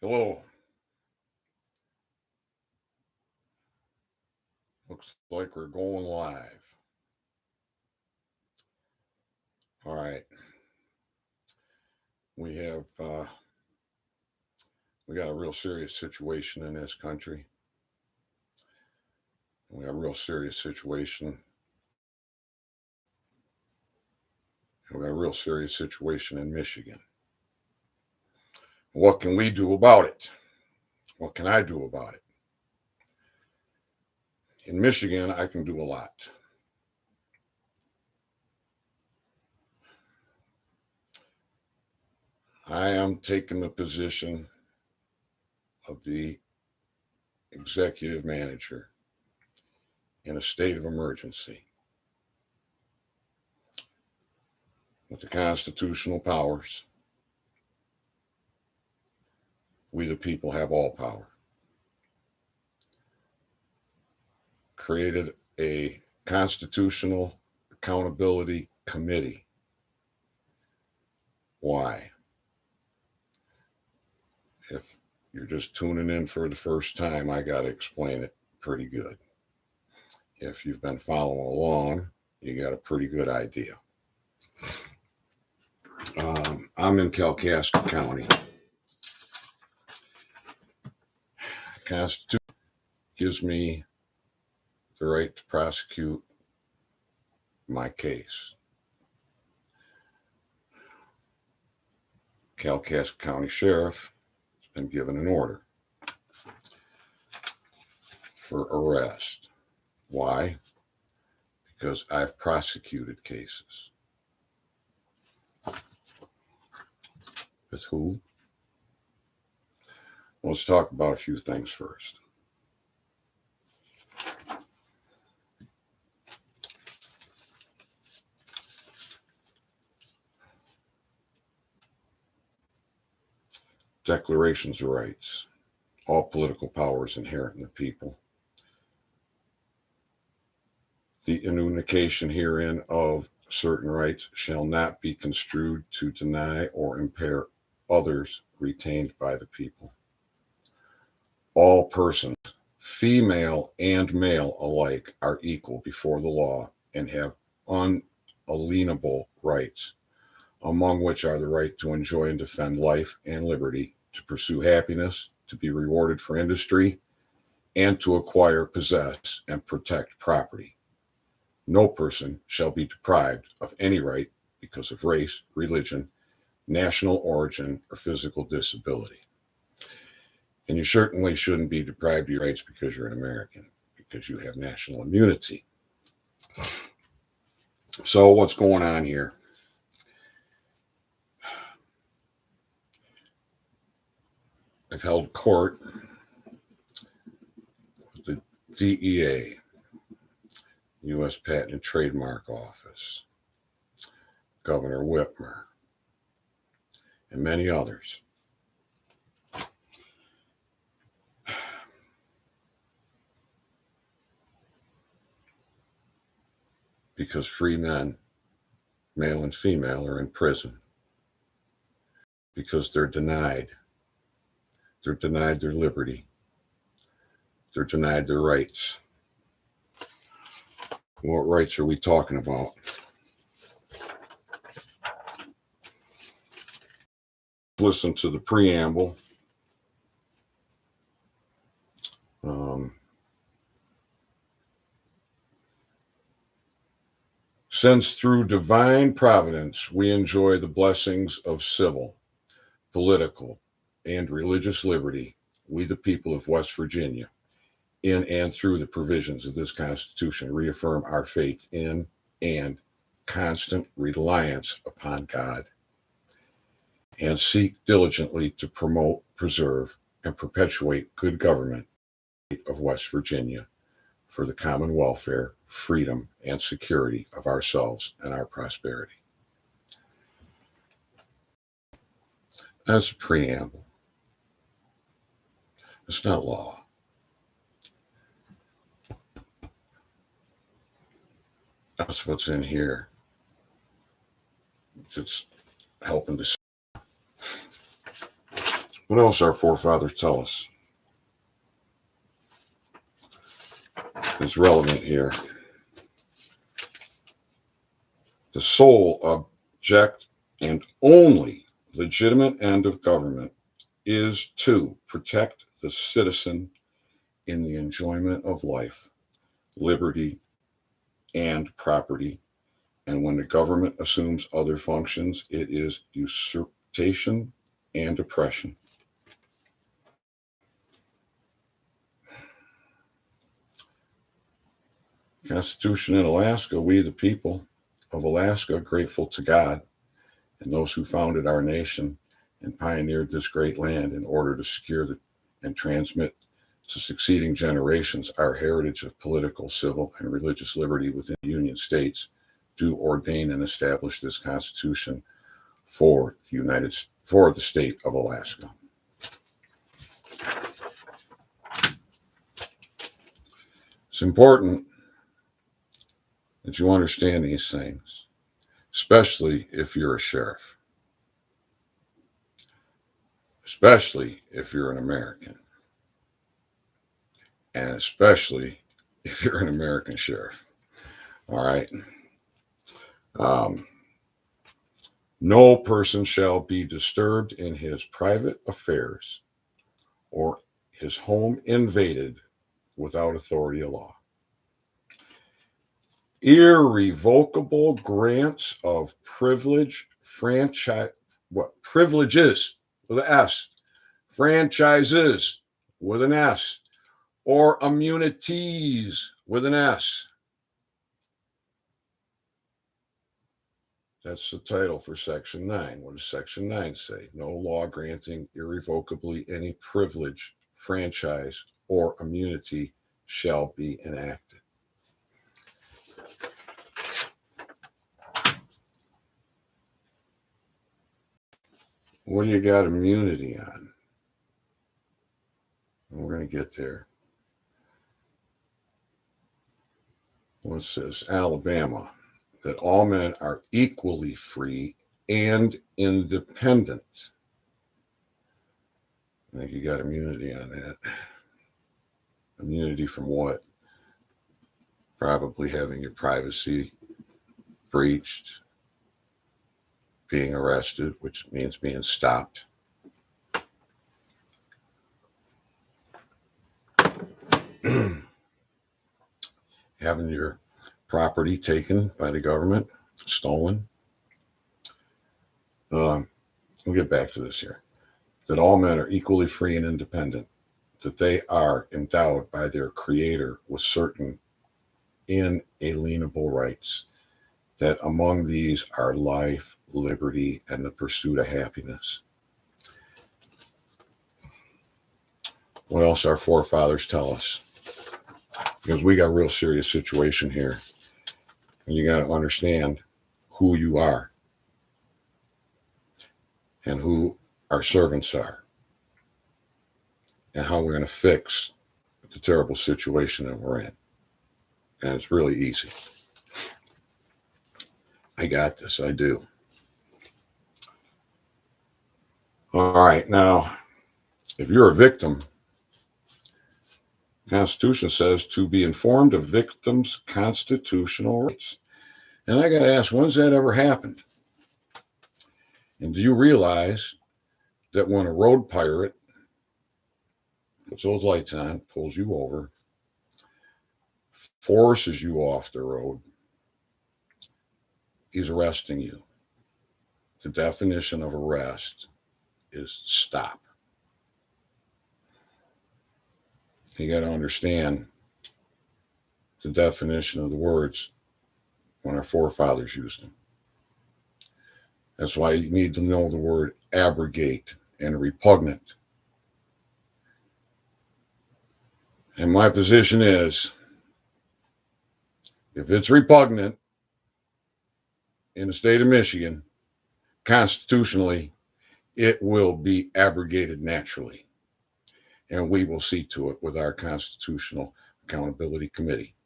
Hello. Looks like we're going live. All right. We got a real serious situation in this country. We got a real serious situation. We got a real serious situation in Michigan. What can we do about it? What can I do about it? In Michigan, I can do a lot. I am taking the position of the executive manager in a state of emergency with the constitutional powers. We, the people, have all power. Created a constitutional accountability committee. Why? If you're just tuning in for the first time, I got to explain it pretty good. If you've been following along, you got a pretty good idea. I'm in Kalkaska County. Constitution gives me the right to prosecute my case. Kalkaska County Sheriff has been given an order for arrest. Why? Because I've prosecuted cases. With who? Let's talk about a few things first. Declarations of rights. All political power is inherent in the people. The enunciation herein of certain rights shall not be construed to deny or impair others retained by the people. All persons, female and male alike, are equal before the law and have unalienable rights, among which are the right to enjoy and defend life and liberty, to pursue happiness, to be rewarded for industry, and to acquire, possess, and protect property. No person shall be deprived of any right because of race, religion, national origin, or physical disability. And you certainly shouldn't be deprived of your rights because you're an American, because you have national immunity. So what's going on here? I've held court with the DEA, U.S. Patent and Trademark Office, Governor Whitmer, and many others. Because free men, male and female, are in prison. Because they're denied. They're denied their liberty. They're denied their rights. What rights are we talking about? Listen to the preamble. Since through divine providence we enjoy the blessings of civil, political, and religious liberty, we, the people of West Virginia, in and through the provisions of this Constitution, reaffirm our faith in and constant reliance upon God, and seek diligently to promote, preserve, and perpetuate good government of West Virginia for the common welfare, freedom, and security of ourselves and our prosperity. That's a preamble. It's not law. That's what's in here. It's helping to. What else our forefathers tell us is relevant here? The sole object and only legitimate end of government is to protect the citizen in the enjoyment of life, liberty, and property. And when the government assumes other functions, it is usurpation and oppression. Constitution in Alaska, we the people of Alaska, grateful to God and those who founded our nation and pioneered this great land in order to secure and transmit to succeeding generations our heritage of political, civil, and religious liberty within the Union States, do ordain and establish this Constitution for the state of Alaska. It's important that you understand these things, especially if you're a sheriff, especially if you're an American, and especially if you're an American sheriff. All right. No person shall be disturbed in his private affairs or his home invaded without authority of law. Irrevocable grants of privileges with an S, franchises with an S, or immunities with an S. That's the title for Section 9. What does Section 9 say? No law granting irrevocably any privilege, franchise, or immunity shall be enacted. What do you got immunity on? We're going to get there. What's this? Alabama, that all men are equally free and independent. I think you got immunity on that. Immunity from what? Probably having your privacy breached, being arrested, which means being stopped. Having your property taken by the government, stolen. We'll get back to this here. That all men are equally free and independent, that they are endowed by their Creator with certain inalienable rights, that among these are life, liberty, and the pursuit of happiness. What else our forefathers tell us? Because we got a real serious situation here. And you got to understand who you are and who our servants are and how we're going to fix the terrible situation that we're in. And it's really easy. I got this. I do. All right. Now, if you're a victim, the Constitution says to be informed of victims' constitutional rights. And I got to ask, when's that ever happened? And do you realize that when a road pirate puts those lights on, pulls you over, forces you off the road, he's arresting you? The definition of arrest is stop. You got to understand the definition of the words when our forefathers used them. That's why you need to know the word abrogate and repugnant. And my position is, if it's repugnant in the state of Michigan, constitutionally, it will be abrogated naturally. And we will see to it with our Constitutional Accountability Committee.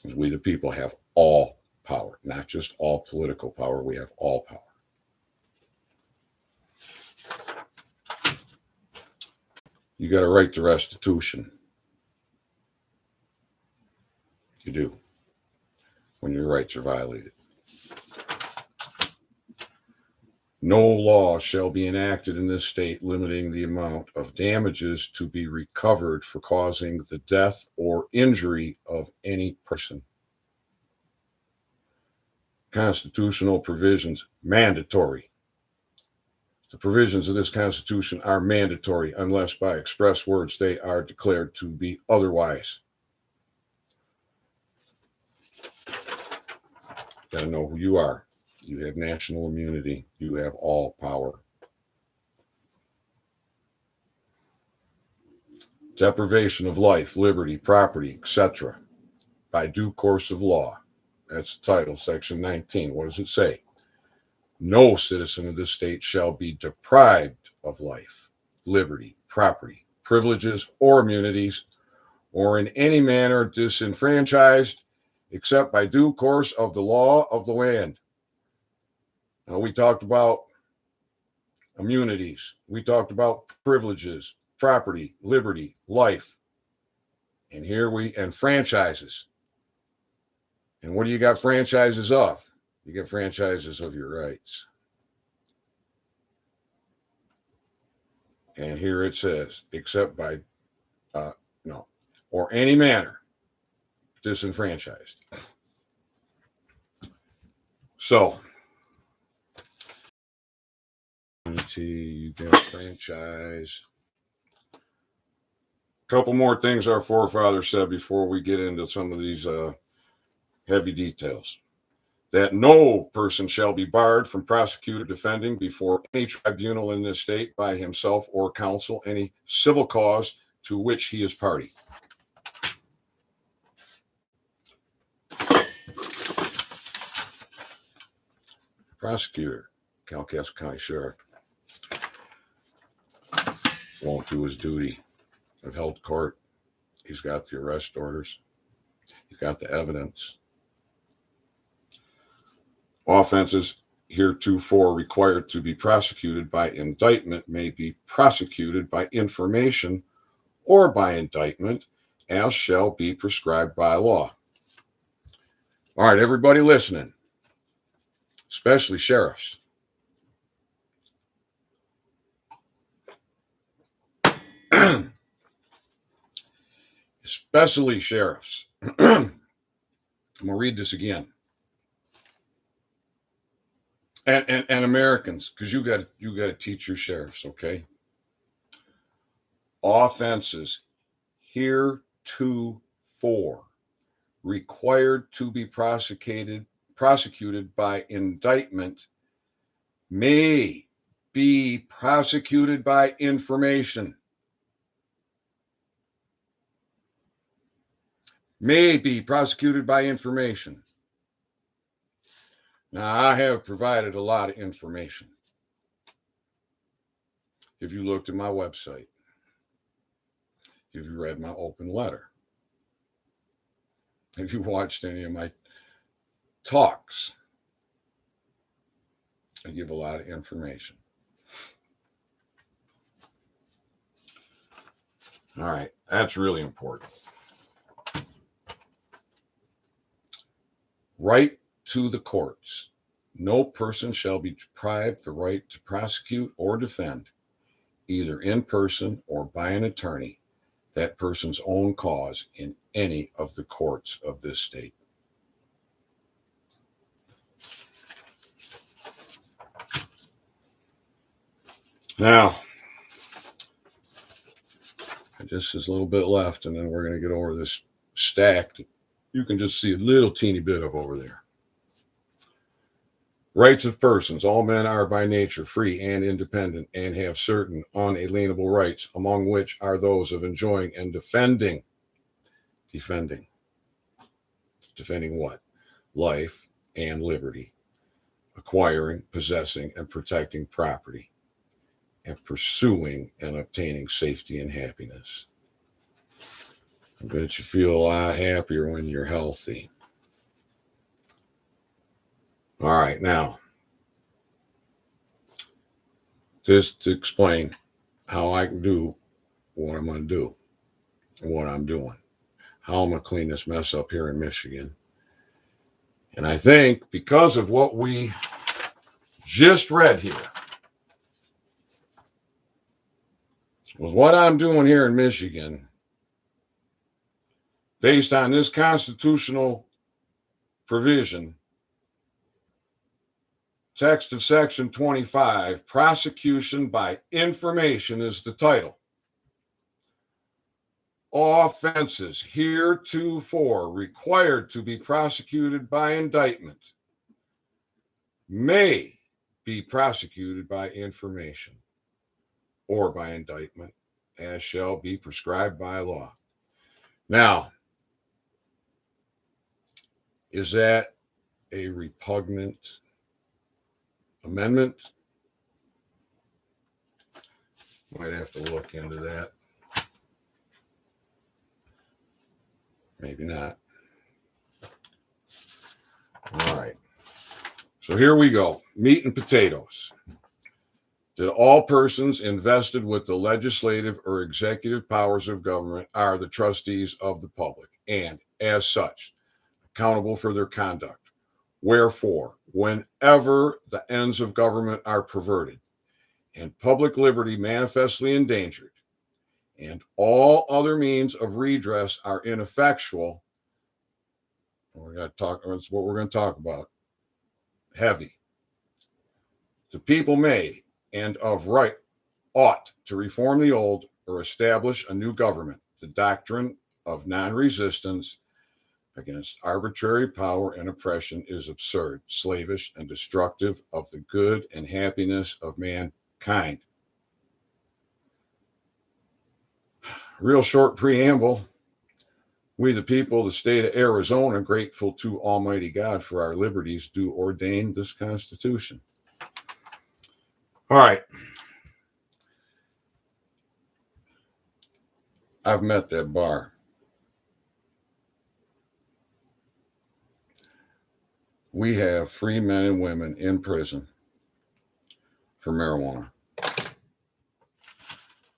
Because we, the people, have all power, not just all political power. We have all power. You got a right to restitution. You do, when your rights are violated. No law shall be enacted in this state limiting the amount of damages to be recovered for causing the death or injury of any person. Constitutional provisions mandatory. The provisions of this Constitution are mandatory unless by express words they are declared to be otherwise. You got to know who you are. You have national immunity. You have all power. Deprivation of life, liberty, property, etc. by due course of law. That's the title, section 19. What does it say? No citizen of this state shall be deprived of life, liberty, property, privileges, or immunities, or in any manner disenfranchised, except by due course of the law of the land. Now, we talked about immunities. We talked about privileges, property, liberty, life. And franchises. And what do you got franchises of? You get franchises of your rights. And here it says, except by, or any manner disenfranchised. So, you get franchise. A couple more things our forefathers said before we get into some of these heavy details. That no person shall be barred from prosecuting or defending before any tribunal in this state by himself or counsel any civil cause to which he is party. Prosecutor, Kalkaska County Sheriff, won't do his duty. I've held court. He's got the arrest orders. He's got the evidence. Offenses heretofore required to be prosecuted by indictment may be prosecuted by information or by indictment, as shall be prescribed by law. All right, everybody listening, especially sheriffs. Especially sheriffs. I'm going to read this again. And Americans, because you got to teach your sheriffs, okay? Offenses heretofore required to be prosecuted by indictment may be prosecuted by information. May be prosecuted by information. Now, I have provided a lot of information. If you looked at my website, if you read my open letter, if you watched any of my talks, I give a lot of information. All right, that's really important. Right to the courts. No person shall be deprived the right to prosecute or defend, either in person or by an attorney, that person's own cause in any of the courts of this state. Now, just there's a little bit left, and then we're going to get over this stack that you can just see a little teeny bit of over there. Rights of persons. All men are by nature free and independent and have certain unalienable rights, among which are those of enjoying and defending. Defending what? Life and liberty. Acquiring, possessing, and protecting property. And pursuing and obtaining safety and happiness. I bet you feel a lot happier when you're healthy. All right, now, just to explain how I can do what I'm going to do and what I'm doing, how I'm going to clean this mess up here in Michigan. And I think because of what we just read here, with what I'm doing here in Michigan, based on this constitutional provision, text of section 25, prosecution by information is the title. Offenses heretofore required to be prosecuted by indictment may be prosecuted by information or by indictment, as shall be prescribed by law. Now, is that a repugnant amendment? Might have to look into that. Maybe not. All right. So here we go. Meat and potatoes. That all persons invested with the legislative or executive powers of government are the trustees of the public and, as such, accountable for their conduct. Wherefore, whenever the ends of government are perverted and public liberty manifestly endangered, and all other means of redress are ineffectual, that's what we're going to talk about. Heavy. The people may, and of right, ought to reform the old or establish a new government. The doctrine of non-resistance against arbitrary power and oppression is absurd, slavish, and destructive of the good and happiness of mankind. Real short preamble. We, the people of the state of Arizona, grateful to Almighty God for our liberties, do ordain this Constitution. All right. I've met that bar. We have free men and women in prison for marijuana.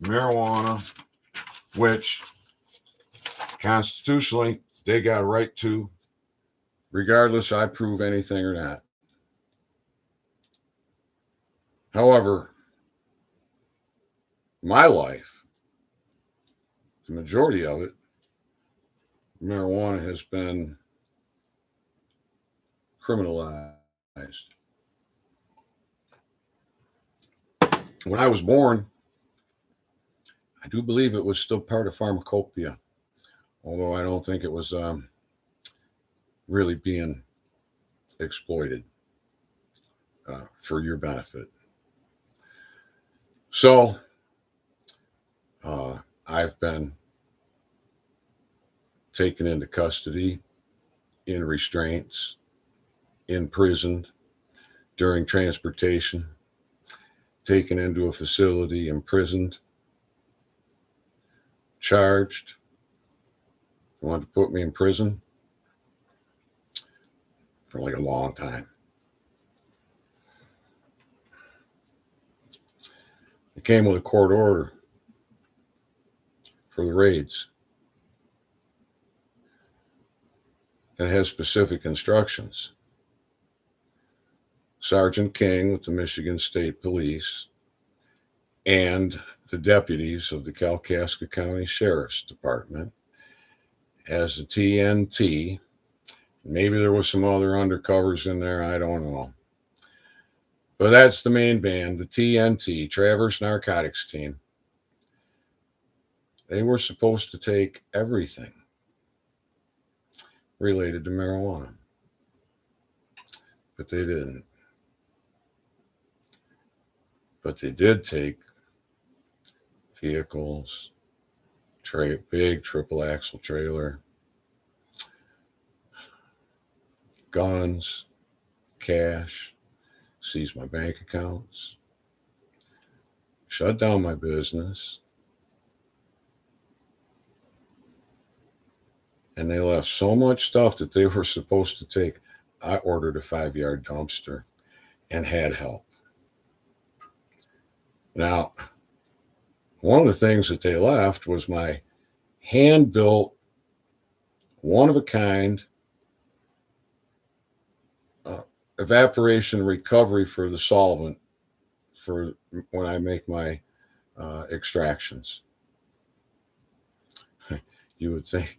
Marijuana, which constitutionally they got a right to, regardless I prove anything or not. However, my life, the majority of it, marijuana has been criminalized. When I was born, I do believe it was still part of pharmacopoeia, although I don't think it was really being exploited for your benefit. So I've been taken into custody, in restraints, imprisoned during transportation, taken into a facility, imprisoned, charged. They wanted to put me in prison for like a long time. It came with a court order for the raids. It has specific instructions. Sergeant King with the Michigan State Police and the deputies of the Kalkaska County Sheriff's Department as the TNT. Maybe there was some other undercovers in there, I don't know. But that's the main band, the TNT, Traverse Narcotics Team. They were supposed to take everything related to marijuana, but they didn't. But they did take vehicles, big triple axle trailer, guns, cash, seized my bank accounts, shut down my business, and they left so much stuff that they were supposed to take. I ordered a 5-yard dumpster and had help. Now, One of the things that they left was my hand-built, one-of-a-kind evaporation recovery for the solvent for when I make my extractions. You would think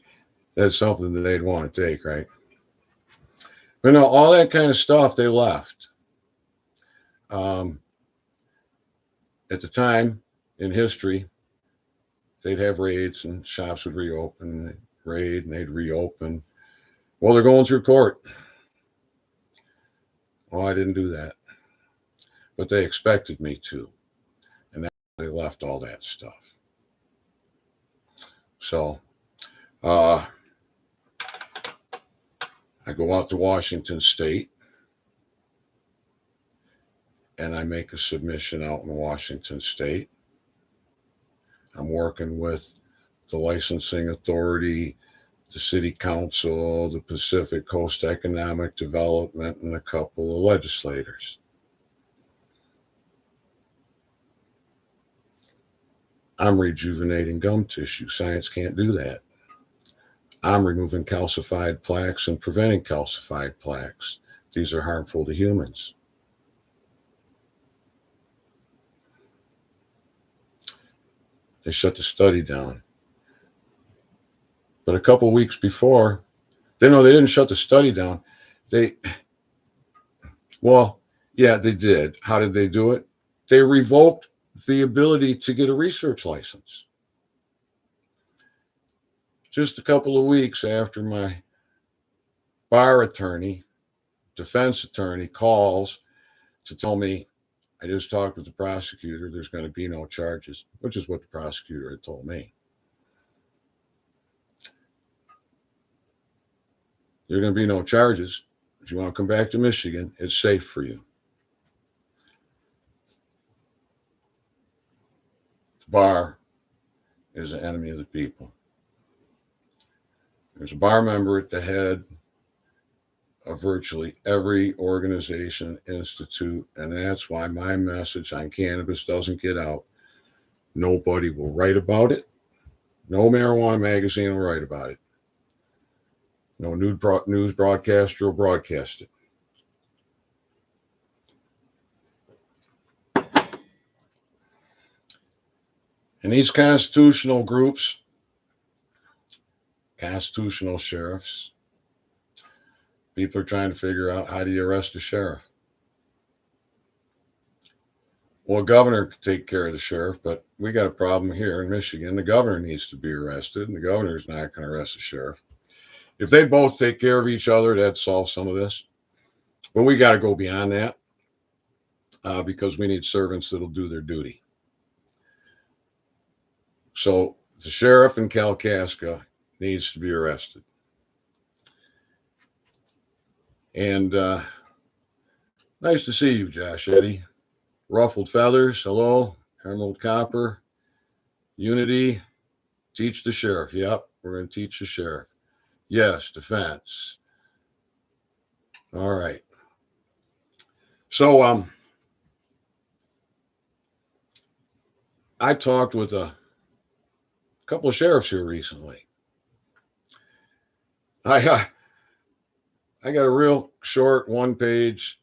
that's something that they'd want to take, right? But no, all that kind of stuff they left. At the time in history, they'd have raids and shops would reopen, they'd raid and they'd reopen. Well, they're going through court. Well, I didn't do that, but they expected me to, and they left all that stuff. So I go out to Washington State and I make a submission out in Washington State. I'm working with the licensing authority, the city council, the Pacific Coast Economic Development, and a couple of legislators. I'm rejuvenating gum tissue. Science can't do that. I'm removing calcified plaques and preventing calcified plaques. These are harmful to humans. They shut the study down. But a couple of weeks before, they didn't shut the study down. They did. How did they do it? They revoked the ability to get a research license. Just a couple of weeks after my bar attorney, defense attorney, calls to tell me, I just talked with the prosecutor, there's going to be no charges, which is what the prosecutor had told me. There are going to be no charges. If you want to come back to Michigan, it's safe for you. The bar is an enemy of the people. There's a bar member at the head of virtually every organization, institute, and that's why my message on cannabis doesn't get out. Nobody will write about it. No marijuana magazine will write about it. No news broadcaster will broadcast it. And these constitutional groups, constitutional sheriffs, people are trying to figure out, how do you arrest a sheriff? Well, a governor could take care of the sheriff, but we got a problem here in Michigan. The governor needs to be arrested, and the governor's not going to arrest the sheriff. If they both take care of each other, that'd solve some of this. But we got to go beyond that because we need servants that'll do their duty. So the sheriff in Kalkaska needs to be arrested. And nice to see you, Josh Eddy. Ruffled Feathers, hello. Emerald Copper, Unity, teach the sheriff. Yep, we're going to teach the sheriff. Yes, defense. All right. So I talked with a couple of sheriffs here recently. I got a real short one-page,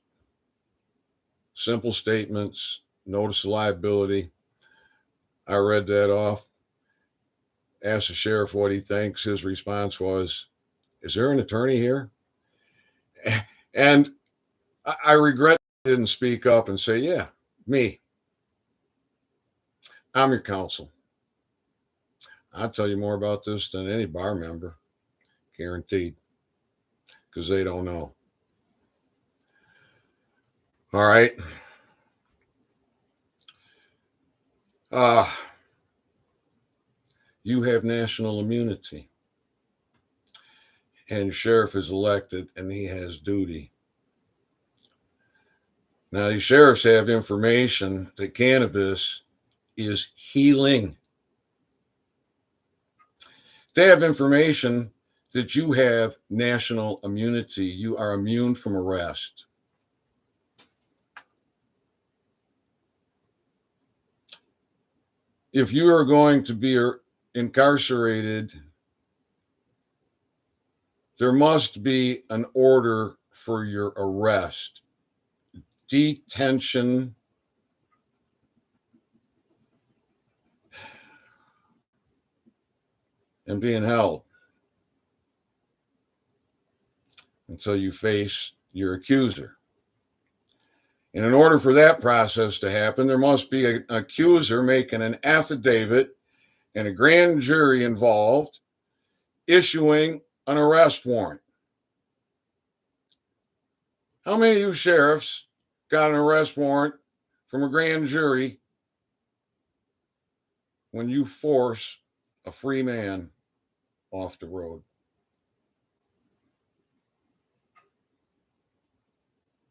simple statements, notice of liability. I read that off, asked the sheriff what he thinks. His response was, is there an attorney here? And I regret I didn't speak up and say, yeah, me. I'm your counsel. I'll tell you more about this than any bar member, guaranteed, because they don't know. All right. You have national immunity, and your sheriff is elected, and he has duty. Now, these sheriffs have information that cannabis is healing. They have information that you have national immunity. You are immune from arrest. if you are going to be incarcerated, there must be an order for your arrest, detention, and being held until you face your accuser. And in order for that process to happen, there must be an accuser making an affidavit and a grand jury involved issuing an arrest warrant. How many of you sheriffs got an arrest warrant from a grand jury when you force a free man off the road?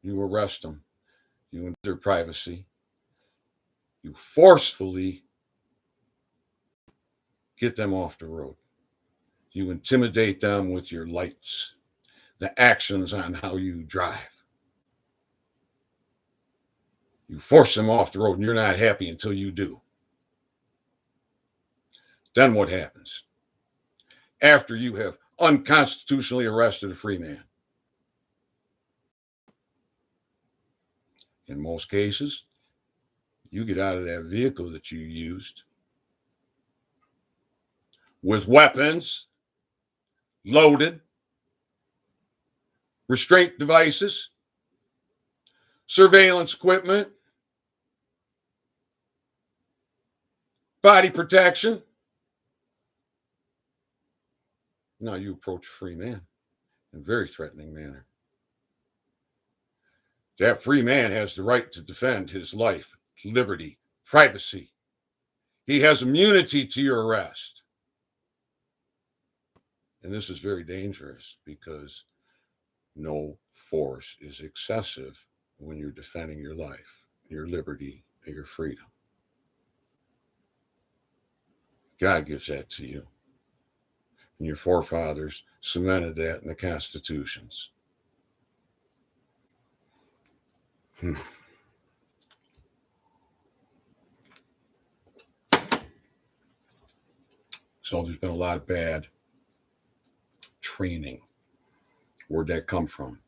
You arrest them. You invade their privacy. You forcefully get them off the road. You intimidate them with your lights, the actions on how you drive. You force them off the road, and you're not happy until you do. Then what happens? After you have unconstitutionally arrested a free man, in most cases, you get out of that vehicle that you used with weapons, loaded, restraint devices, surveillance equipment, body protection. Now you approach a free man in a very threatening manner. That free man has the right to defend his life, liberty, privacy. He has immunity to your arrest. And this is very dangerous because no force is excessive when you're defending your life, your liberty, and your freedom. God gives that to you. And your forefathers cemented that in the constitutions. So there's been a lot of bad training. Where'd that come from?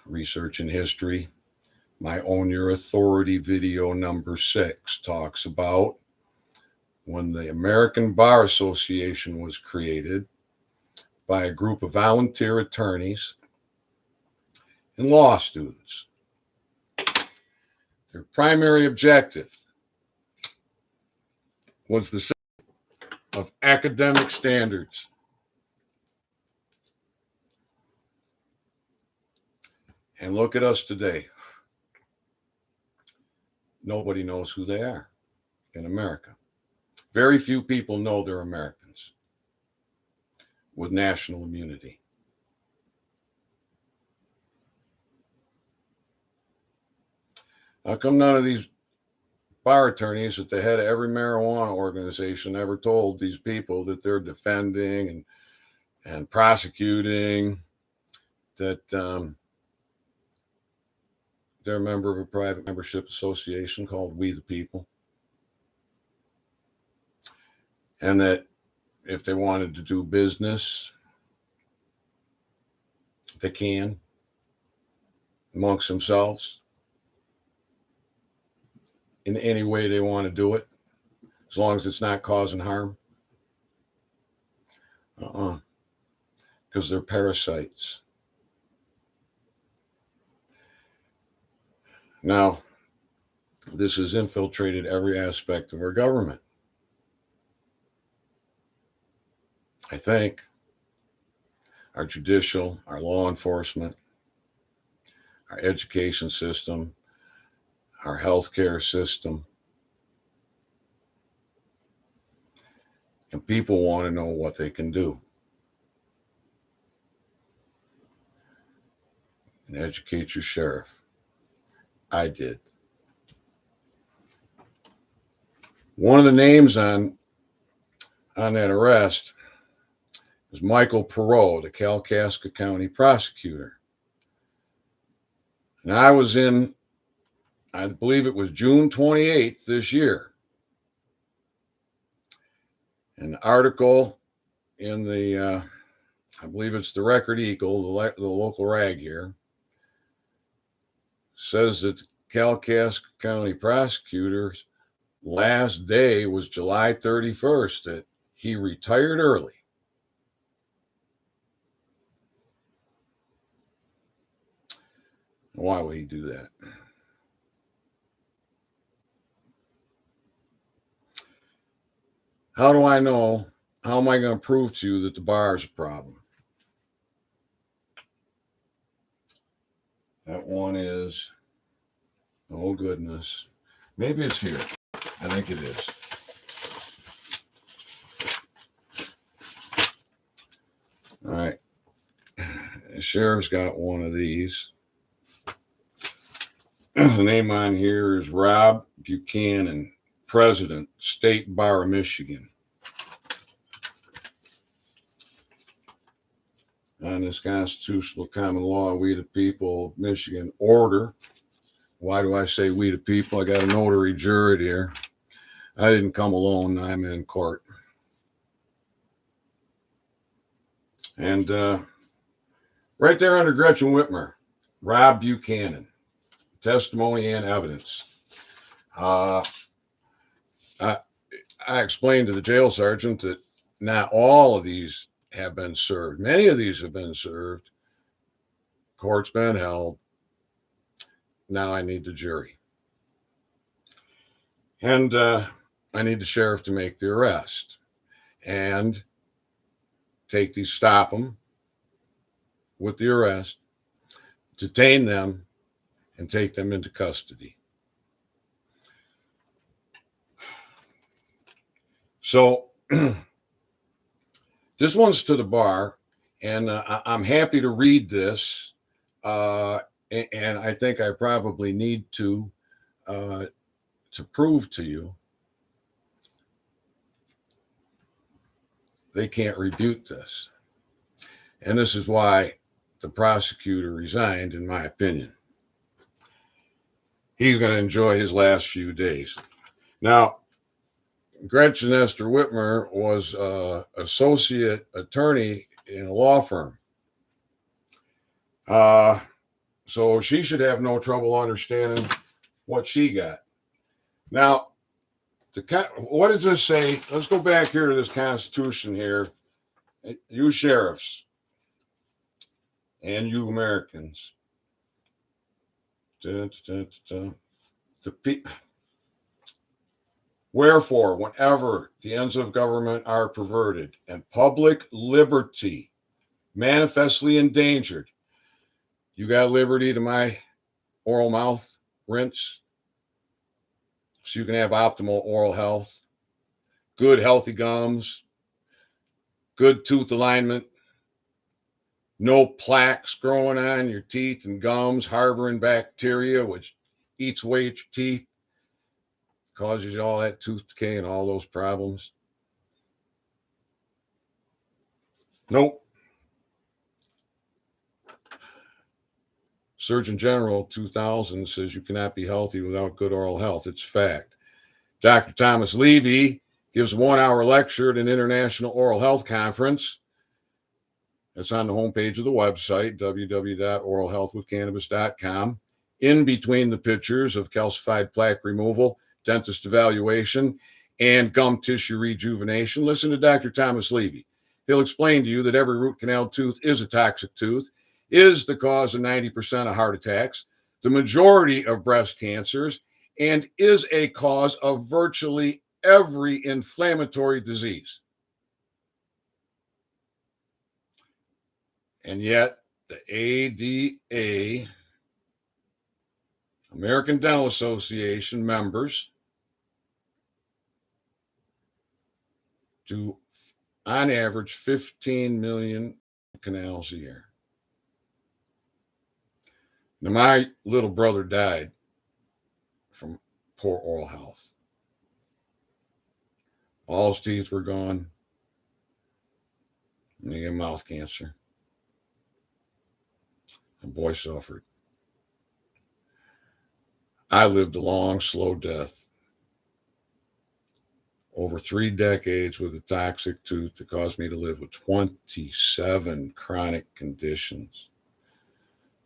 Research in history. My Own Your Authority video number 6 talks about when the American Bar Association was created by a group of volunteer attorneys and law students. Their primary objective was the set of academic standards. And look at us today. Nobody knows who they are in America. Very few people know they're Americans with national immunity. How come none of these bar attorneys at the head of every marijuana organization ever told these people that they're defending and prosecuting that they're a member of a private membership association called We the People? And that if they wanted to do business, they can amongst themselves in any way they want to do it, as long as it's not causing harm. Because they're parasites. Now, this has infiltrated every aspect of our government. I think our judicial, our law enforcement, our education system, our healthcare system. And people want to know what they can do. And educate your sheriff. I did. One of the names on that arrest is Michael Perot, the Kalkaska County prosecutor. And I believe it was June 28th this year. An article in the, I believe it's the Record Eagle, the local rag here, says that Kalkaska County prosecutor's last day was July 31st, that he retired early. Why would he do that? How do I know? How am I going to prove to you that the bar is a problem? That one is, oh goodness, maybe it's here. I think it is. All right. The sheriff's got one of these. The name on here is Rob Buchanan, President, State Bar of Michigan. On this constitutional common law, we the people of Michigan order. Why do I say we the people? I got a notary jury here. I didn't come alone. I'm in court. And right there under Gretchen Whitmer, Rob Buchanan, testimony and evidence. I explained to the jail sergeant that not all of these have been served. Many of these have been served. Court's been held. Now I need the jury. And I need the sheriff to make the arrest and stop them with the arrest, detain them, and take them into custody. So this one's to the bar, and I'm happy to read this, and I think I probably need to prove to you they can't refute this. And this is why the prosecutor resigned, in my opinion. He's going to enjoy his last few days. Now, Gretchen Esther Whitmer was associate attorney in a law firm. So she should have no trouble understanding what she got. Now, what does this say? Let's go back here to this Constitution here. You sheriffs and you Americans. Wherefore, whenever the ends of government are perverted and public liberty manifestly endangered, you got liberty to my oral mouth rinse so you can have optimal oral health, good healthy gums, good tooth alignment, no plaques growing on your teeth and gums, harboring bacteria, which eats away at your teeth, causes you all that tooth decay and all those problems. Nope. Surgeon General 2000 says you cannot be healthy without good oral health. It's fact. Dr. Thomas Levy gives a 1-hour lecture at an international oral health conference. It's on the homepage of the website, www.oralhealthwithcannabis.com. In between the pictures of calcified plaque removal, dentist evaluation, and gum tissue rejuvenation, listen to Dr. Thomas Levy. He'll explain to you that every root canal tooth is a toxic tooth, is the cause of 90% of heart attacks, the majority of breast cancers, and is a cause of virtually every inflammatory disease. And yet, the ADA, American Dental Association members, do, on average, 15 million canals a year. Now, my little brother died from poor oral health. All his teeth were gone, and he got mouth cancer. The boy suffered. I lived a long, slow death over 3 decades with a toxic tooth that caused me to live with 27 chronic conditions,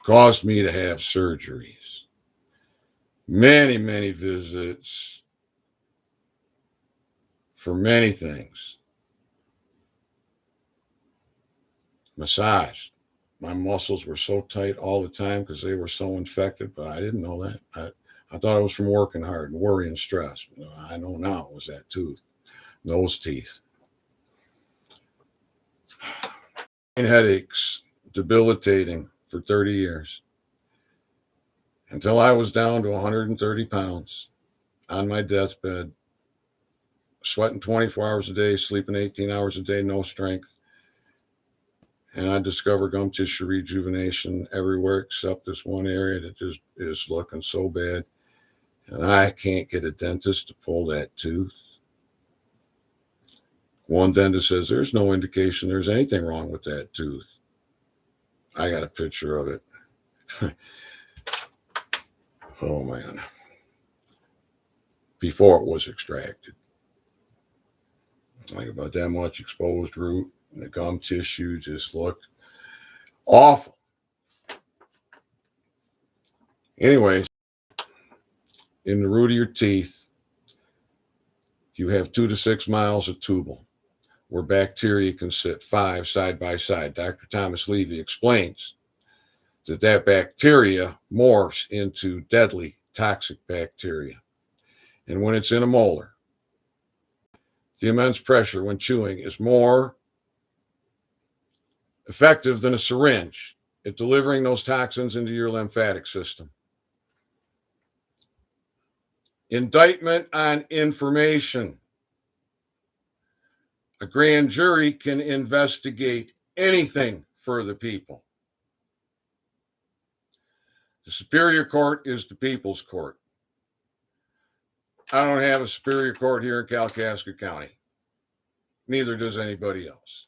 caused me to have surgeries, many, many visits for many things. Massage. My muscles were so tight all the time because they were so infected, but I didn't know that. I thought it was from working hard and worry and stress. I know now it was that tooth, those teeth. Headaches, debilitating for 30 years until I was down to 130 pounds on my deathbed, sweating 24 hours a day, sleeping 18 hours a day, no strength. And I discovered gum tissue rejuvenation everywhere except this one area that just is looking so bad. And I can't get a dentist to pull that tooth. One dentist says there's no indication there's anything wrong with that tooth. I got a picture of it. Oh, man. Before it was extracted. Like about that much exposed root, and the gum tissue just looked awful. Anyways, in the root of your teeth, you have 2 to 6 miles of tubule where bacteria can sit 5 side by side. Dr. Thomas Levy explains that bacteria morphs into deadly toxic bacteria. And when it's in a molar, the immense pressure when chewing is more effective than a syringe at delivering those toxins into your lymphatic system. Indictment on information. A grand jury can investigate anything for the people. The superior court is the people's court. I don't have a superior court here in Kalkaska County. Neither does anybody else.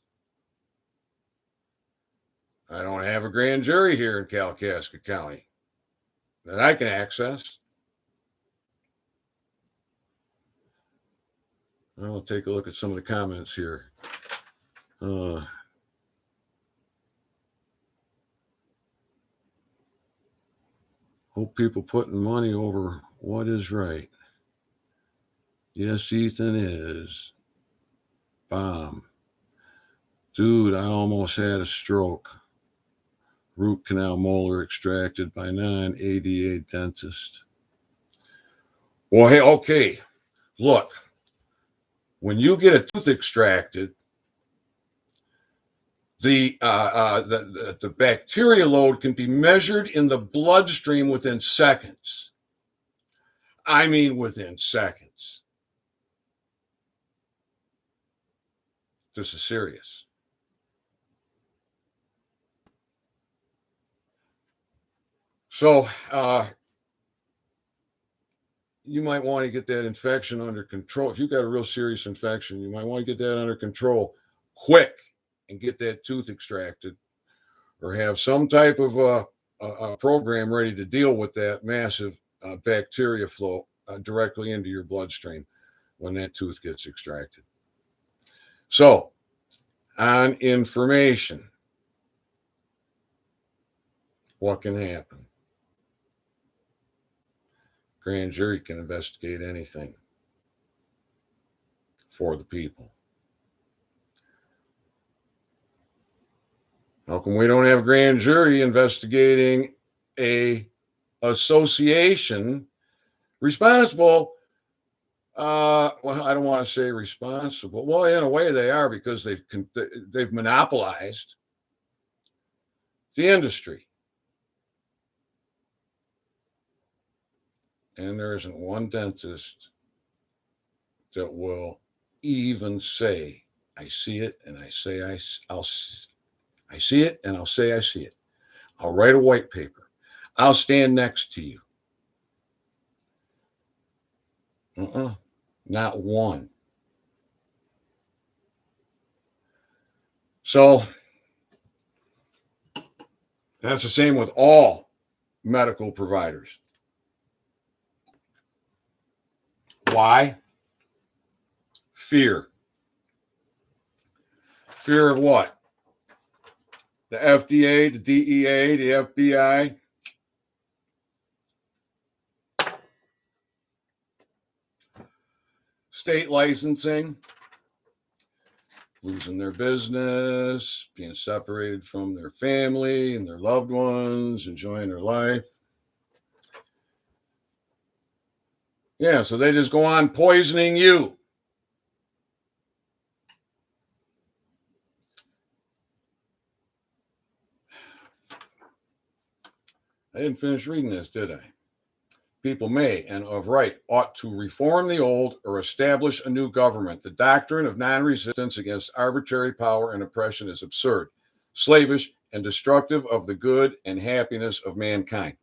I don't have a grand jury here in Kalkaska County that I can access. I'll take a look at some of the comments here. Hope people putting money over what is right. Yes, Ethan is. Bomb. Dude, I almost had a stroke. Root canal molar extracted by non-ADA dentist. Well, hey, okay. Look, when you get a tooth extracted, the bacteria load can be measured in the bloodstream within seconds. I mean, within seconds. This is serious. So you might want to get that infection under control. If you've got a real serious infection, you might want to get that under control quick and get that tooth extracted, or have some type of a program ready to deal with that massive bacteria flow directly into your bloodstream when that tooth gets extracted. So, on information, what can happen? Grand jury can investigate anything for the people. How come we don't have a grand jury investigating a association responsible? Well, I don't want to say responsible. Well, in a way they are, because they've monopolized the industry. And there isn't one dentist that will even say, I see it, and I say I see it, and I'll say I see it. I'll write a white paper. I'll stand next to you. Not one. So that's the same with all medical providers. Why? Fear. Fear of what? The FDA, the DEA, the FBI. State licensing. Losing their business, being separated from their family and their loved ones, enjoying their life. Yeah, so they just go on poisoning you. I didn't finish reading this, did I? People may, and of right, ought to reform the old or establish a new government. The doctrine of non-resistance against arbitrary power and oppression is absurd, slavish, and destructive of the good and happiness of mankind.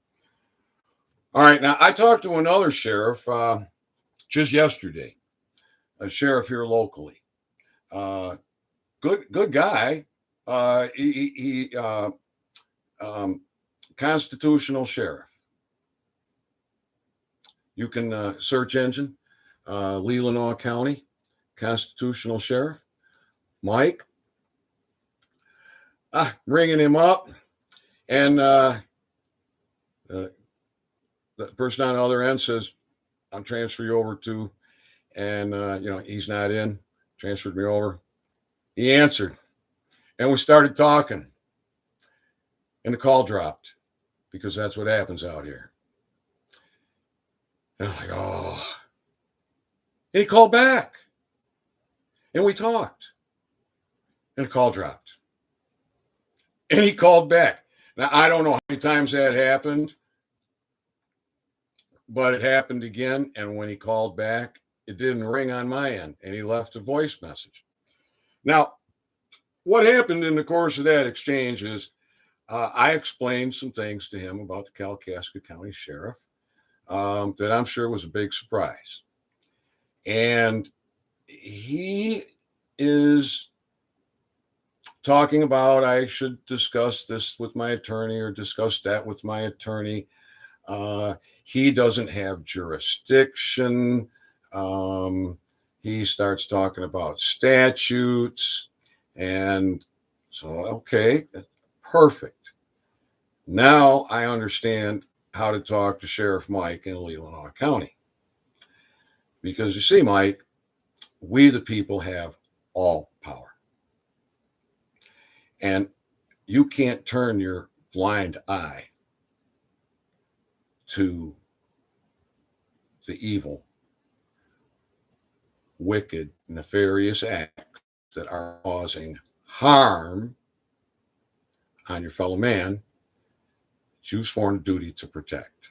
All right, now I talked to another sheriff just yesterday, a sheriff here locally. Good guy. Constitutional sheriff. You can search engine, Leelanau County, constitutional sheriff, Mike. Ringing him up, and the person on the other end says, "I'll transfer you over to," and he's not in. Transferred me over. He answered, and we started talking, and the call dropped because that's what happens out here. And I'm like, oh. And he called back. And we talked. And the call dropped. And he called back. Now, I don't know how many times that happened, but it happened again. And when he called back, it didn't ring on my end. And he left a voice message. Now, what happened in the course of that exchange is I explained some things to him about the Kalkaska County Sheriff that I'm sure was a big surprise. And he is talking about I should discuss this with my attorney or discuss that with my attorney. He doesn't have jurisdiction. He starts talking about statutes. And so, okay, perfect. Now I understand how to talk to Sheriff Mike in Leelanau County. Because you see, Mike, we the people have all power. And you can't turn your blind eye to the evil, wicked, nefarious acts that are causing harm on your fellow man that you've sworn duty to protect.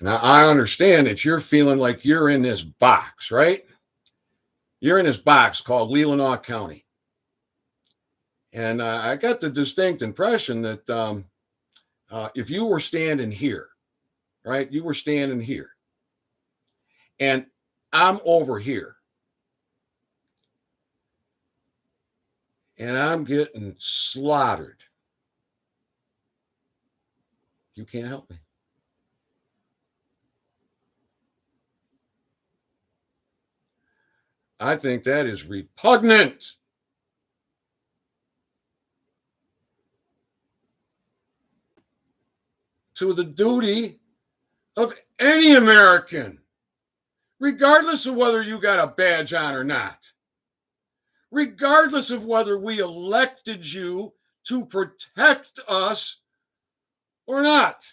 Now, I understand that you're feeling like you're in this box, right? You're in this box called Leelanau County. And I got the distinct impression that if you were standing here, right, you were standing here, and I'm over here, and I'm getting slaughtered, you can't help me. I think that is repugnant to the duty of any American, regardless of whether you got a badge on or not, regardless of whether we elected you to protect us or not.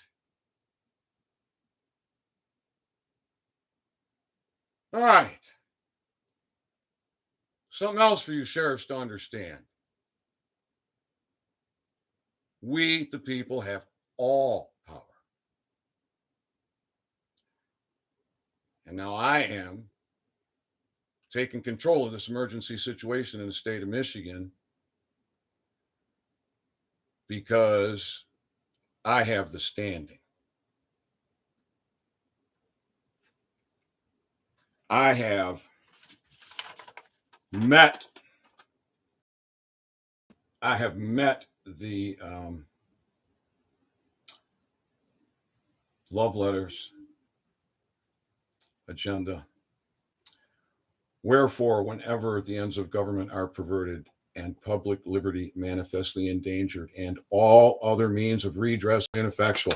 All right. Something else for you sheriffs to understand. We, the people, have all power. And now I am taking control of this emergency situation in the state of Michigan because I have the standing. I have met the love letters agenda Wherefore, whenever the ends of government are perverted and public liberty manifestly endangered and all other means of redress ineffectual.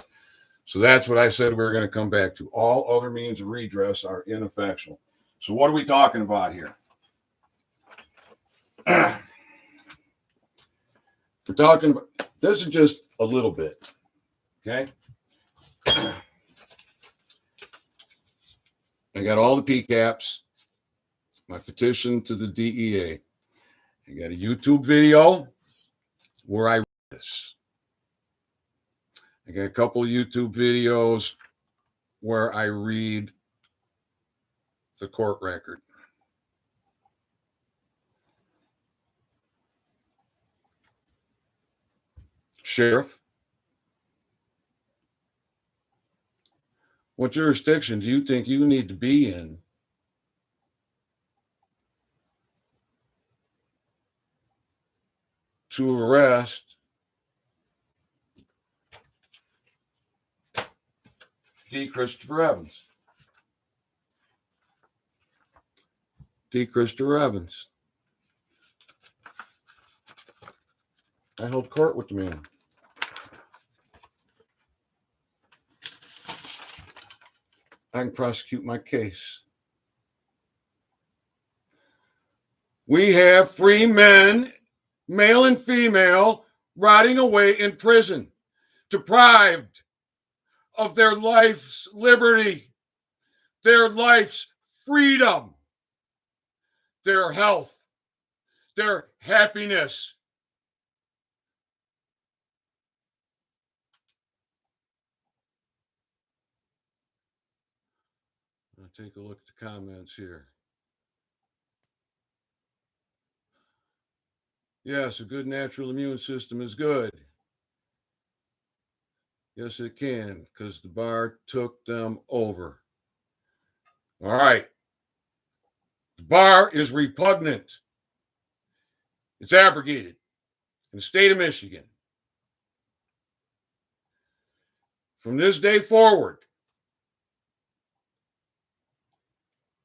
So that's what I said we were going to come back to. All other means of redress are ineffectual. So what are we talking about here? We're talking about, this is just a little bit, okay? I got all the PCAPs, my petition to the DEA. I got a YouTube video where I read this. I got a couple of YouTube videos where I read the court record. Sheriff, what jurisdiction do you think you need to be in to arrest D. Christopher Evans? D. Christopher Evans. I held court with the man. I can prosecute my case. We have free men, male and female, rotting away in prison, deprived of their life's liberty, their life's freedom, their health, their happiness. I'll take a look at the comments here. Yes, a good natural immune system is good. Yes, it can, because the bar took them over. All right. The bar is repugnant. It's abrogated in the state of Michigan. From this day forward,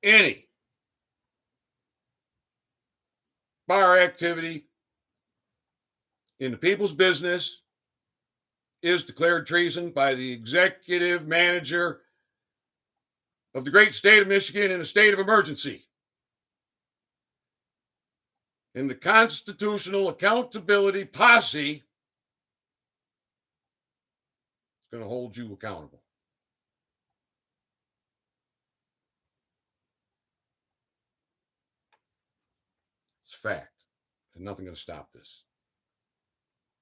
any bar activity in the people's business is declared treason by the executive manager of the great state of Michigan in a state of emergency. And the Constitutional Accountability Posse is going to hold you accountable. It's a fact. There's nothing going to stop this.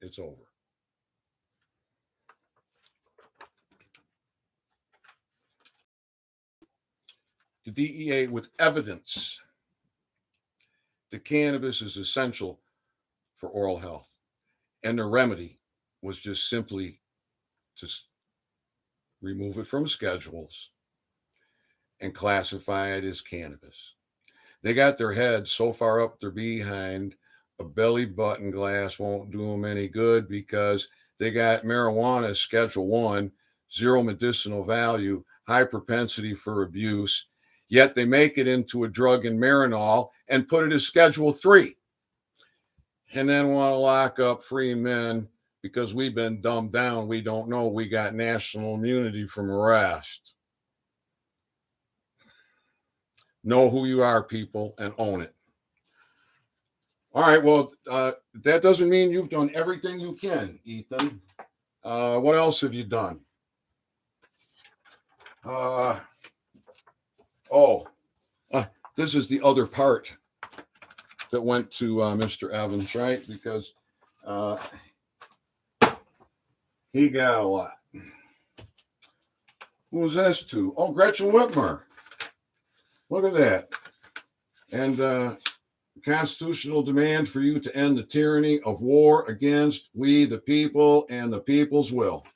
It's over. The DEA with evidence that cannabis is essential for oral health. And the remedy was just simply to remove it from schedules and classify it as cannabis. They got their head so far up their behind, a belly button glass won't do them any good because they got marijuana Schedule 1, zero medicinal value, high propensity for abuse, yet they make it into a drug in Marinol and put it as Schedule 3. And then want to lock up free men because we've been dumbed down. We don't know we got national immunity from arrest. Know who you are, people, and own it. All right, well, that doesn't mean you've done everything you can, Ethan. What else have you done? This is the other part that went to Mr. Evans, right? Because he got a lot. Who was this to? Oh, Gretchen Whitmer. Look at that. And constitutional demand for you to end the tyranny of war against we, the people, and the people's will.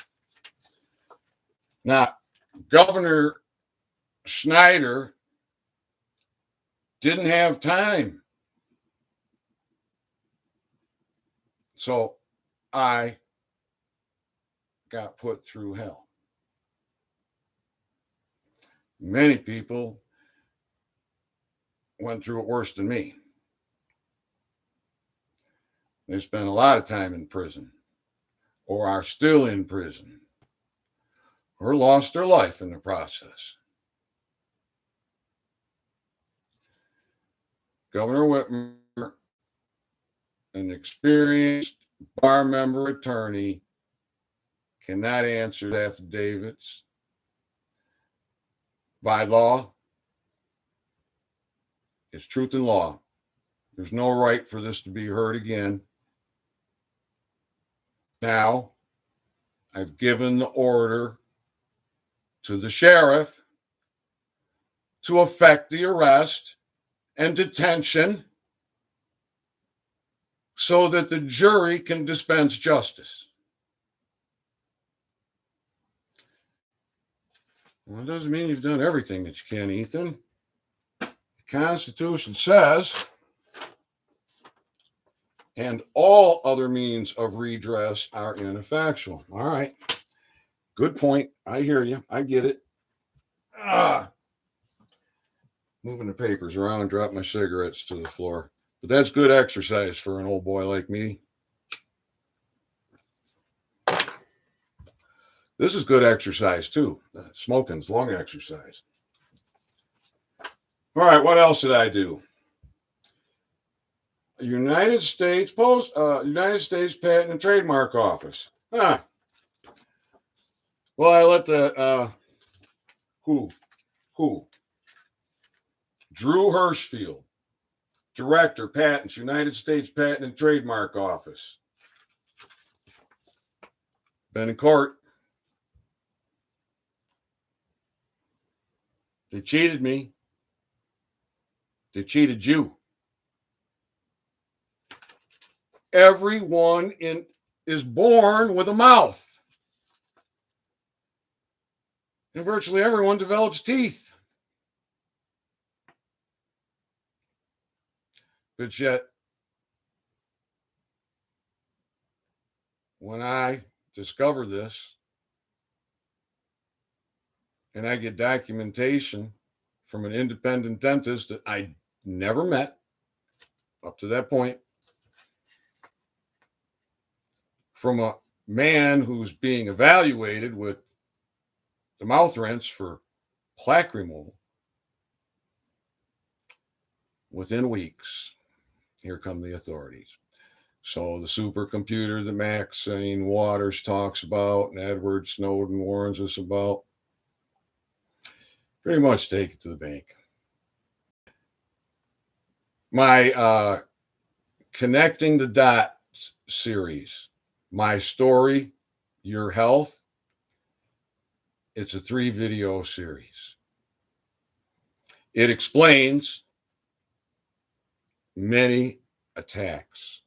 Now, Governor Schneider didn't have time. So I got put through hell. Many people went through it worse than me. They spent a lot of time in prison, or are still in prison, or lost their life in the process. Governor Whitmer, an experienced bar member attorney, cannot answer affidavits. By law, it's truth in law. There's no right for this to be heard again. Now, I've given the order to the sheriff to effect the arrest and detention so that the jury can dispense justice. Well, it doesn't mean you've done everything that you can, Ethan. The Constitution says, and all other means of redress are ineffectual. All right. Good point. I hear you. I get it. Moving the papers around and drop my cigarettes to the floor. But that's good exercise for an old boy like me. This is good exercise, too. Smoking's lung exercise. All right, what else did I do? United States Patent and Trademark Office. Well, I let the Drew Hirschfield, Director, Patents, United States Patent and Trademark Office. Been in court. They cheated me. They cheated you. Everyone is born with a mouth. And virtually everyone develops teeth. But yet, when I discover this, and I get documentation from an independent dentist that I never met up to that point, from a man who's being evaluated with the mouth rinse for plaque removal, within weeks, here come the authorities. So the supercomputer that Maxine Waters talks about and Edward Snowden warns us about, pretty much take it to the bank. My Connecting the Dots series, My Story, Your Health, it's a 3-video series. It explains many attacks.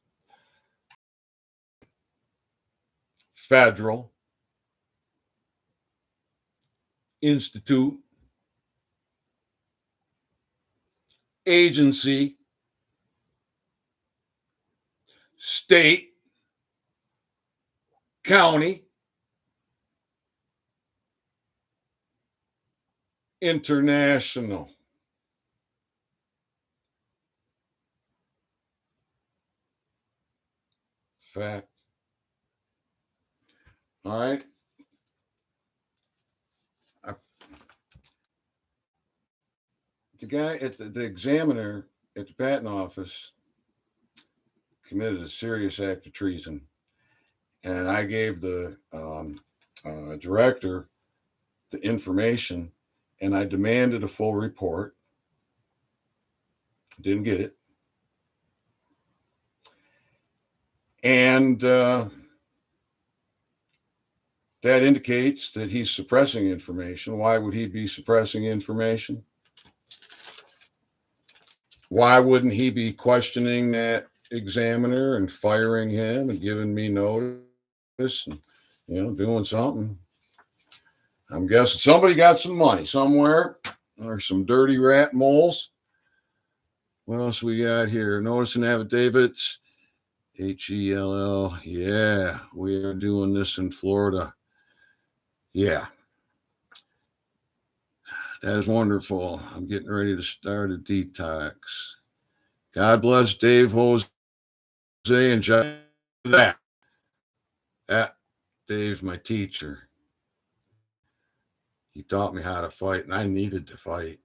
Federal, institute, agency, state, county, international. Fact. All right. The guy at the examiner at the patent office committed a serious act of treason. And I gave the director the information, and I demanded a full report. Didn't get it. And that indicates that he's suppressing information. Why would he be suppressing information? Why wouldn't he be questioning that examiner and firing him and giving me notice and, doing something? I'm guessing somebody got some money somewhere. There's some dirty rat moles. What else we got here? Notice and affidavits. HELL. Yeah, we are doing this in Florida. Yeah. That is wonderful. I'm getting ready to start a detox. God bless Dave, Jose, and John. That Dave's my teacher. He taught me how to fight, and I needed to fight.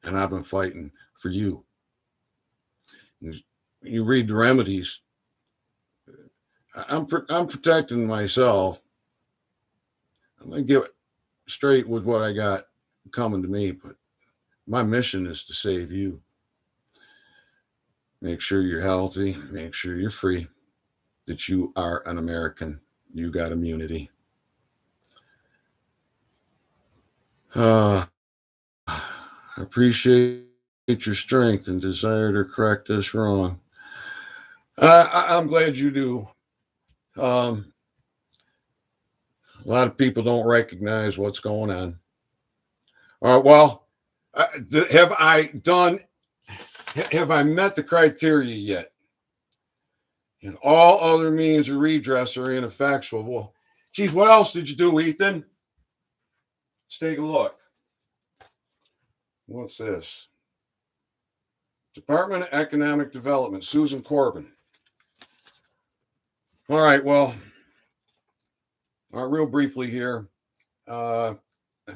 And I've been fighting for you. You read the remedies. I'm protecting myself. I'm going to get straight with what I got coming to me, but my mission is to save you. Make sure you're healthy. Make sure you're free. That you are an American. You got immunity. I appreciate your strength and desire to correct us wrong. I'm glad you do. A lot of people don't recognize what's going on. Well, have I met the criteria yet? And all other means of redress are ineffectual. Well, geez, what else did you do, Ethan? Let's take a look. What's this? Department of Economic Development, Susan Corbin. All right, well, real briefly here. I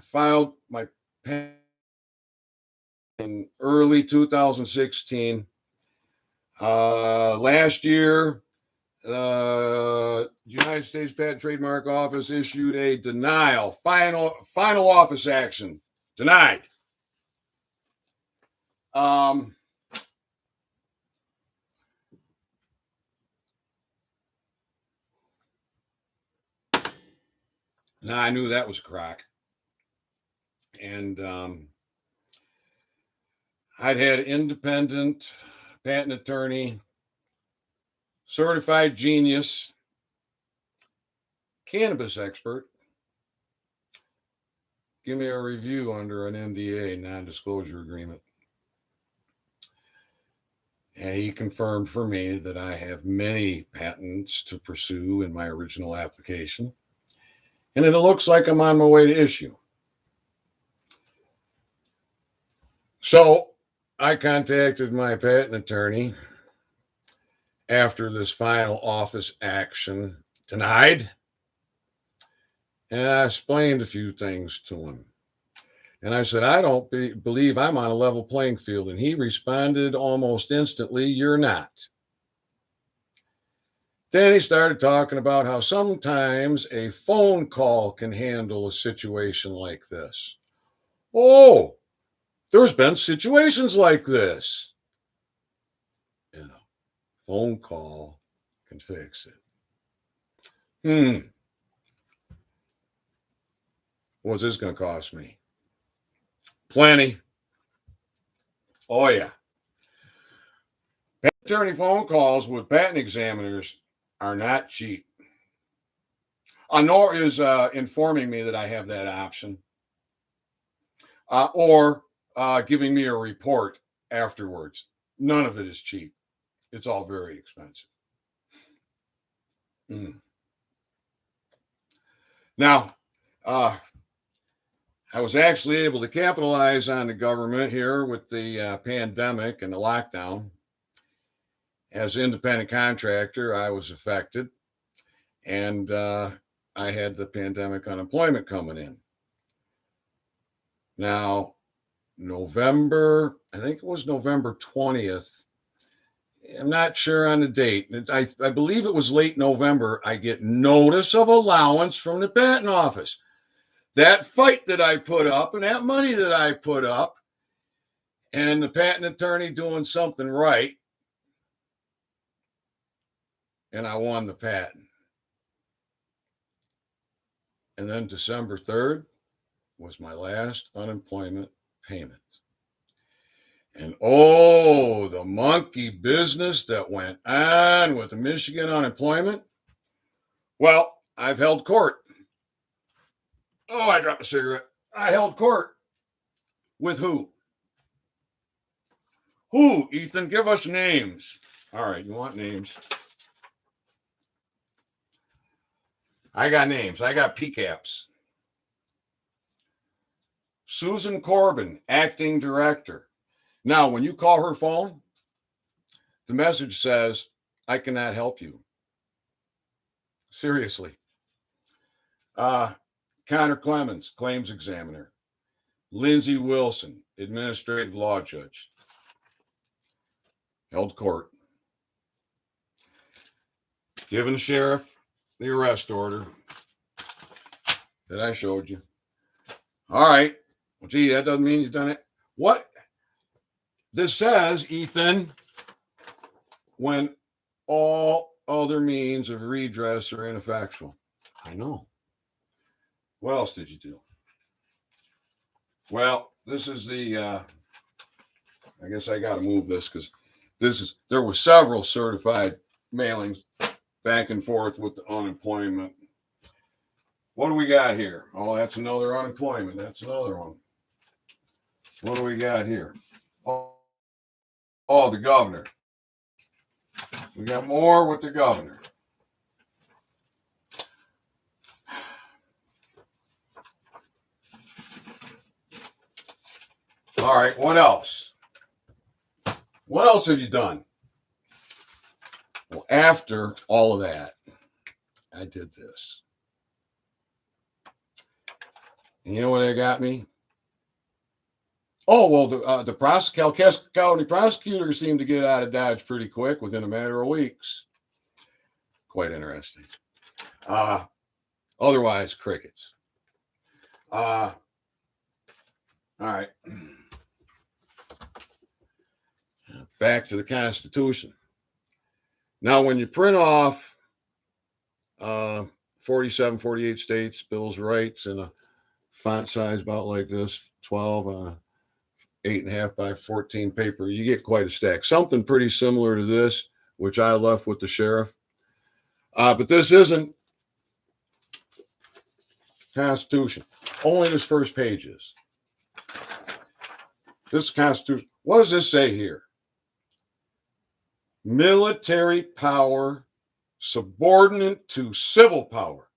filed my patent in early 2016. Last year, United States Patent and Trademark Office issued a denial, final office action, denied. Now I knew that was a crack, and I'd had independent patent attorney, certified genius, cannabis expert, give me a review under an NDA, non-disclosure agreement. And he confirmed for me that I have many patents to pursue in my original application. And it looks like I'm on my way to issue. So I contacted my patent attorney after this final office action denied. And I explained a few things to him. And I said, I don't believe I'm on a level playing field. And he responded almost instantly, you're not. Then he started talking about how sometimes a phone call can handle a situation like this. Oh, there's been situations like this. You know, phone call can fix it. What's this going to cost me? Plenty. Oh, yeah. Patent attorney phone calls with patent examiners are not cheap. Nor is informing me that I have that option or giving me a report afterwards. None of it is cheap. It's all very expensive. Now, I was actually able to capitalize on the government here with the pandemic and the lockdown. As an independent contractor, I was affected, and I had the pandemic unemployment coming in. Now, November, I think it was November 20th. I'm not sure on the date. I believe it was late November. I get notice of allowance from the patent office. That fight that I put up and that money that I put up and the patent attorney doing something right. And I won the patent. And then December 3rd was my last unemployment payment. And oh, the monkey business that went on with the Michigan unemployment. Well, I've held court. Oh, I dropped a cigarette. I held court. With who? Who, Ethan? Give us names. All right, you want names? I got names. I got PCAPs. Susan Corbin, acting director. Now, when you call her phone, the message says, I cannot help you. Seriously. Connor Clemens, claims examiner. Lindsay Wilson, administrative law judge. Held court. Giving the sheriff the arrest order that I showed you. All right. Well, gee, that doesn't mean you've done it. What? This says, Ethan, when all other means of redress are ineffectual. I know. What else did you do? Well, this is the, I guess I got to move this because there were several certified mailings back and forth with the unemployment. What do we got here? Oh, that's another unemployment. That's another one. What do we got here? Oh, the governor. We got more with the governor. All right, what else? What else have you done? Well, after all of that, I did this. And you know what they got me? Oh, well, the Calcasieu County prosecutors seemed to get out of Dodge pretty quick within a matter of weeks. Quite interesting. Otherwise, crickets. All right. Back to the Constitution. Now, when you print off 47, 48 states, Bills of Rights in a font size about like this, 12, 8.5 by 14 paper, you get quite a stack. Something pretty similar to this, which I left with the sheriff. But this isn't Constitution. Only this first page is. This is Constitution. What does this say here? Military power subordinate to civil power.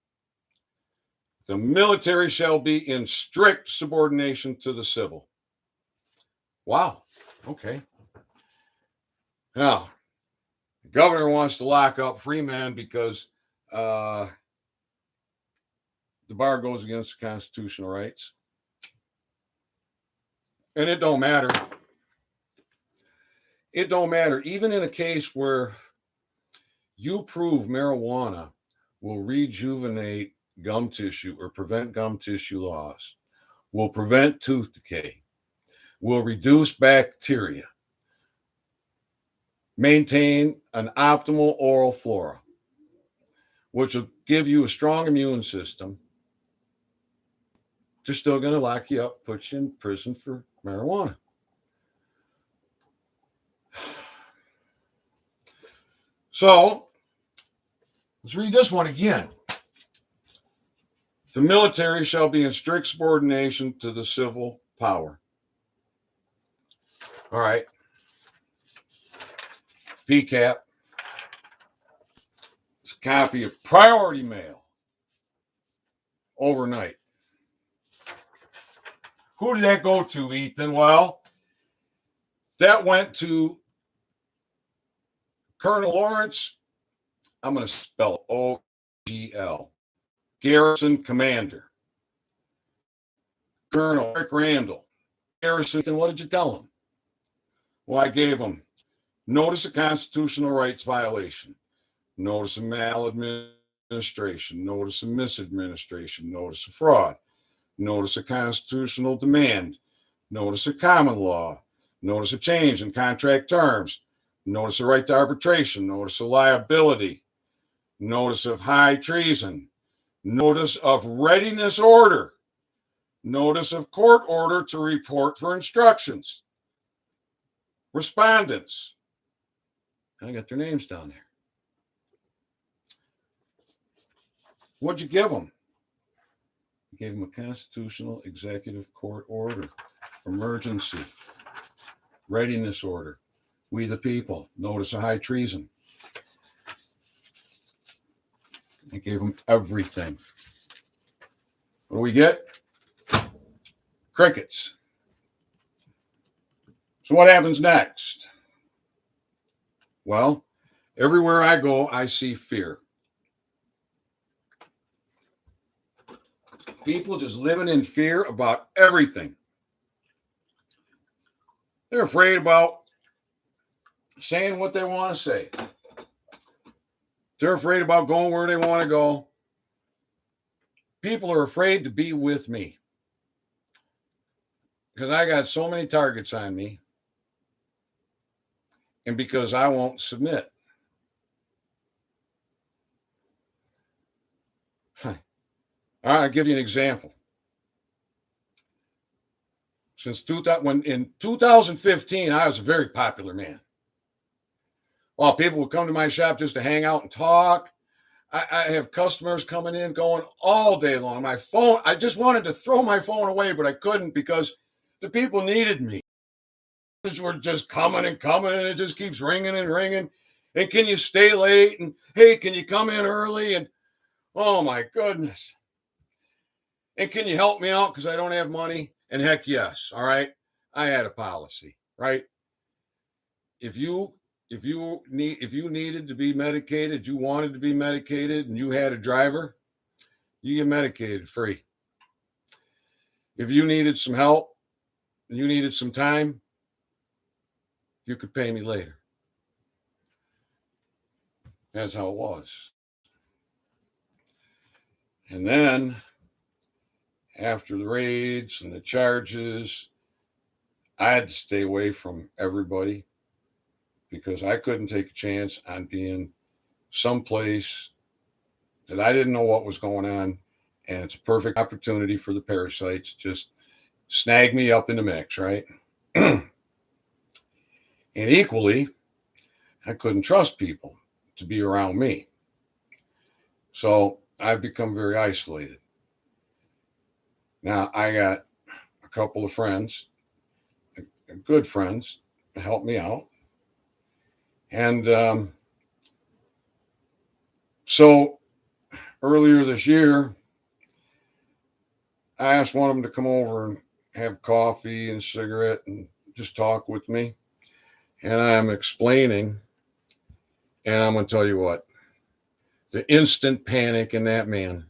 The military shall be in strict subordination to the civil. Wow. Okay. Now, the governor wants to lock up free men because the bar goes against constitutional rights. And it don't matter. It don't matter. Even in a case where you prove marijuana will rejuvenate gum tissue or prevent gum tissue loss, will prevent tooth decay, will reduce bacteria, maintain an optimal oral flora, which will give you a strong immune system, they're still going to lock you up, put you in prison for marijuana. So, let's read this one again. The military shall be in strict subordination to the civil power. All right. PCAP. It's a copy of priority mail. Overnight. Who did that go to, Ethan? Well, that went to Colonel Lawrence. I'm going to spell O-G-L. Garrison Commander. Colonel Rick Randall. Garrison, what did you tell him? Well, I gave him notice of constitutional rights violation, notice of maladministration, notice of misadministration, notice of fraud, notice of constitutional demand, notice of common law, notice of change in contract terms, notice of right to arbitration, notice of liability, notice of high treason, notice of readiness order, notice of court order to report for instructions, respondents. I got their names down there. What'd you give them? You gave them a constitutional executive court order, emergency, readiness order, we the people, notice of high treason. I gave them everything. What do we get? Crickets. So what happens next? Well, everywhere I go, I see fear. People just living in fear about everything. They're afraid about saying what they want to say. They're afraid about going where they want to go. People are afraid to be with me because I got so many targets on me and because I won't submit. All right, I'll give you an example. Since in 2015, I was a very popular man. Well, people would come to my shop just to hang out and talk. I have customers coming in, going all day long. My phone, I just wanted to throw my phone away, but I couldn't because the people needed me. Were just coming and coming, and it just keeps ringing and ringing. And can you stay late? And hey, can you come in early? And oh my goodness. And can you help me out because I don't have money? And heck yes. All right. I had a policy, right? If you needed to be medicated, you wanted to be medicated, and you had a driver, you get medicated free. If you needed some help and you needed some time, you could pay me later. That's how it was. And then after the raids and the charges, I had to stay away from everybody because I couldn't take a chance on being someplace that I didn't know what was going on. And it's a perfect opportunity for the parasites. Just snag me up in the mix, right? And equally, I couldn't trust people to be around me. So I've become very isolated. Now I got a couple of friends, good friends, to help me out. And so earlier this year, I asked one of them to come over and have coffee and a cigarette and just talk with me. And I'm explaining, and I'm going to tell you what, the instant panic in that man.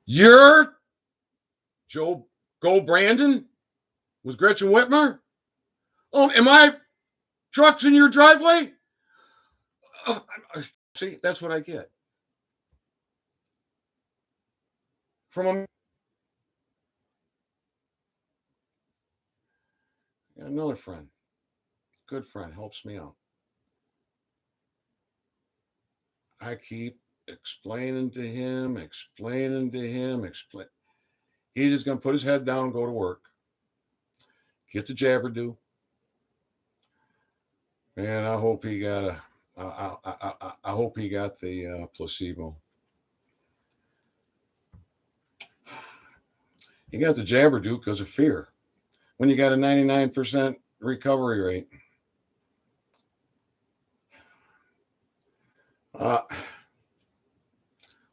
You're Joe Go Brandon with Gretchen Whitmer? Oh, am I trucks in your driveway? See, that's what I get from another friend, good friend, helps me out. I keep explaining to him. He's just going to put his head down and go to work. Get the Jabberdo. Man, I hope he got I hope he got the placebo. He got the Jabberdo because of fear. When you got a 99% recovery rate. All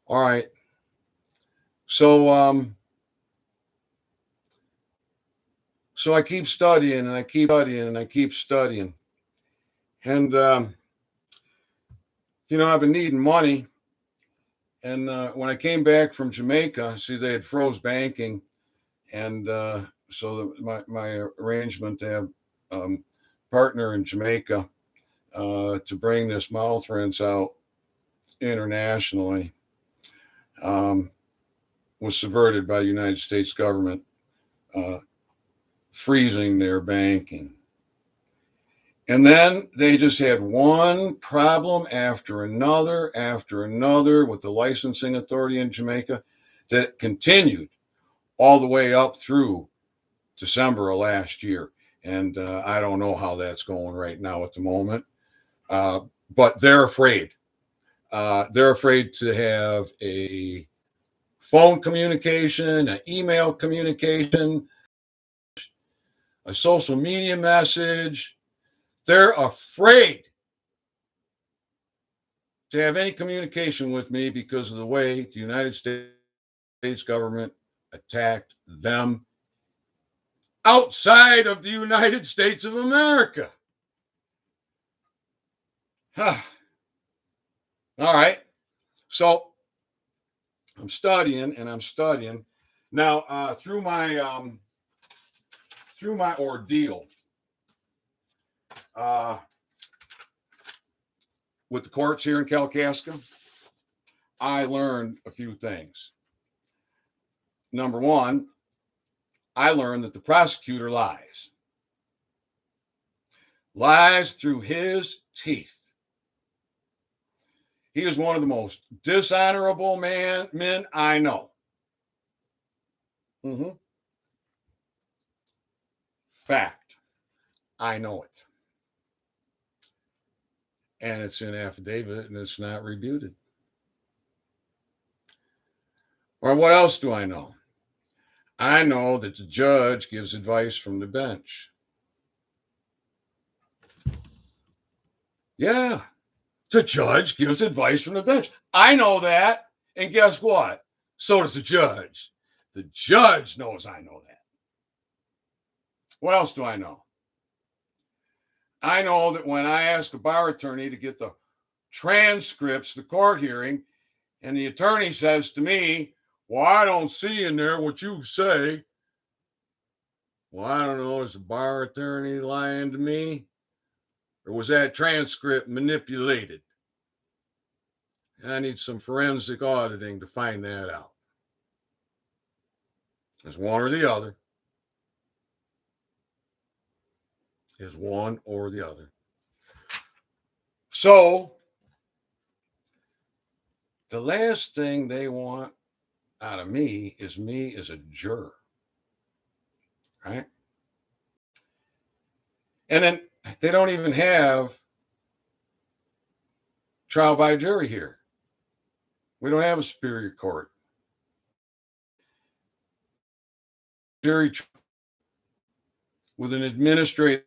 right. So so I keep studying and I keep studying and I keep studying. And I've been needing money. And when I came back from Jamaica, see, they had froze banking. And so my arrangement to have partner in Jamaica to bring this mouth rinse out internationally was subverted by the United States government freezing their banking. And then they just had one problem after another with the licensing authority in Jamaica that continued all the way up through December of last year. And I don't know how that's going right now at the moment. But they're afraid. They're afraid to have a phone communication, an email communication, a social media message. They're afraid to have any communication with me because of the way the United States government attacked them outside of the United States of America. All right. So I'm studying and I'm studying. Now, through my ordeal with the courts here in Kalkaska, I learned a few things. Number one, I learned that the prosecutor lies through his teeth. He is one of the most dishonorable men I know. Mm-hmm. Fact. I know it. And it's in affidavit and it's not refuted. Or what else do I know? I know that the judge gives advice from the bench. Yeah, the judge gives advice from the bench. I know that. And guess what? So does the judge. The judge knows I know that. What else do I know? I know that when I ask a bar attorney to get the transcripts, the court hearing, and the attorney says to me, well, I don't see in there what you say. Well, I don't know. Is the bar attorney lying to me? Or was that transcript manipulated? I need some forensic auditing to find that out. It's one or the other. Is one or the other. So, the last thing they want out of me is a juror. Right? And then they don't even have trial by jury here. We don't have a superior court. Jury with an administrative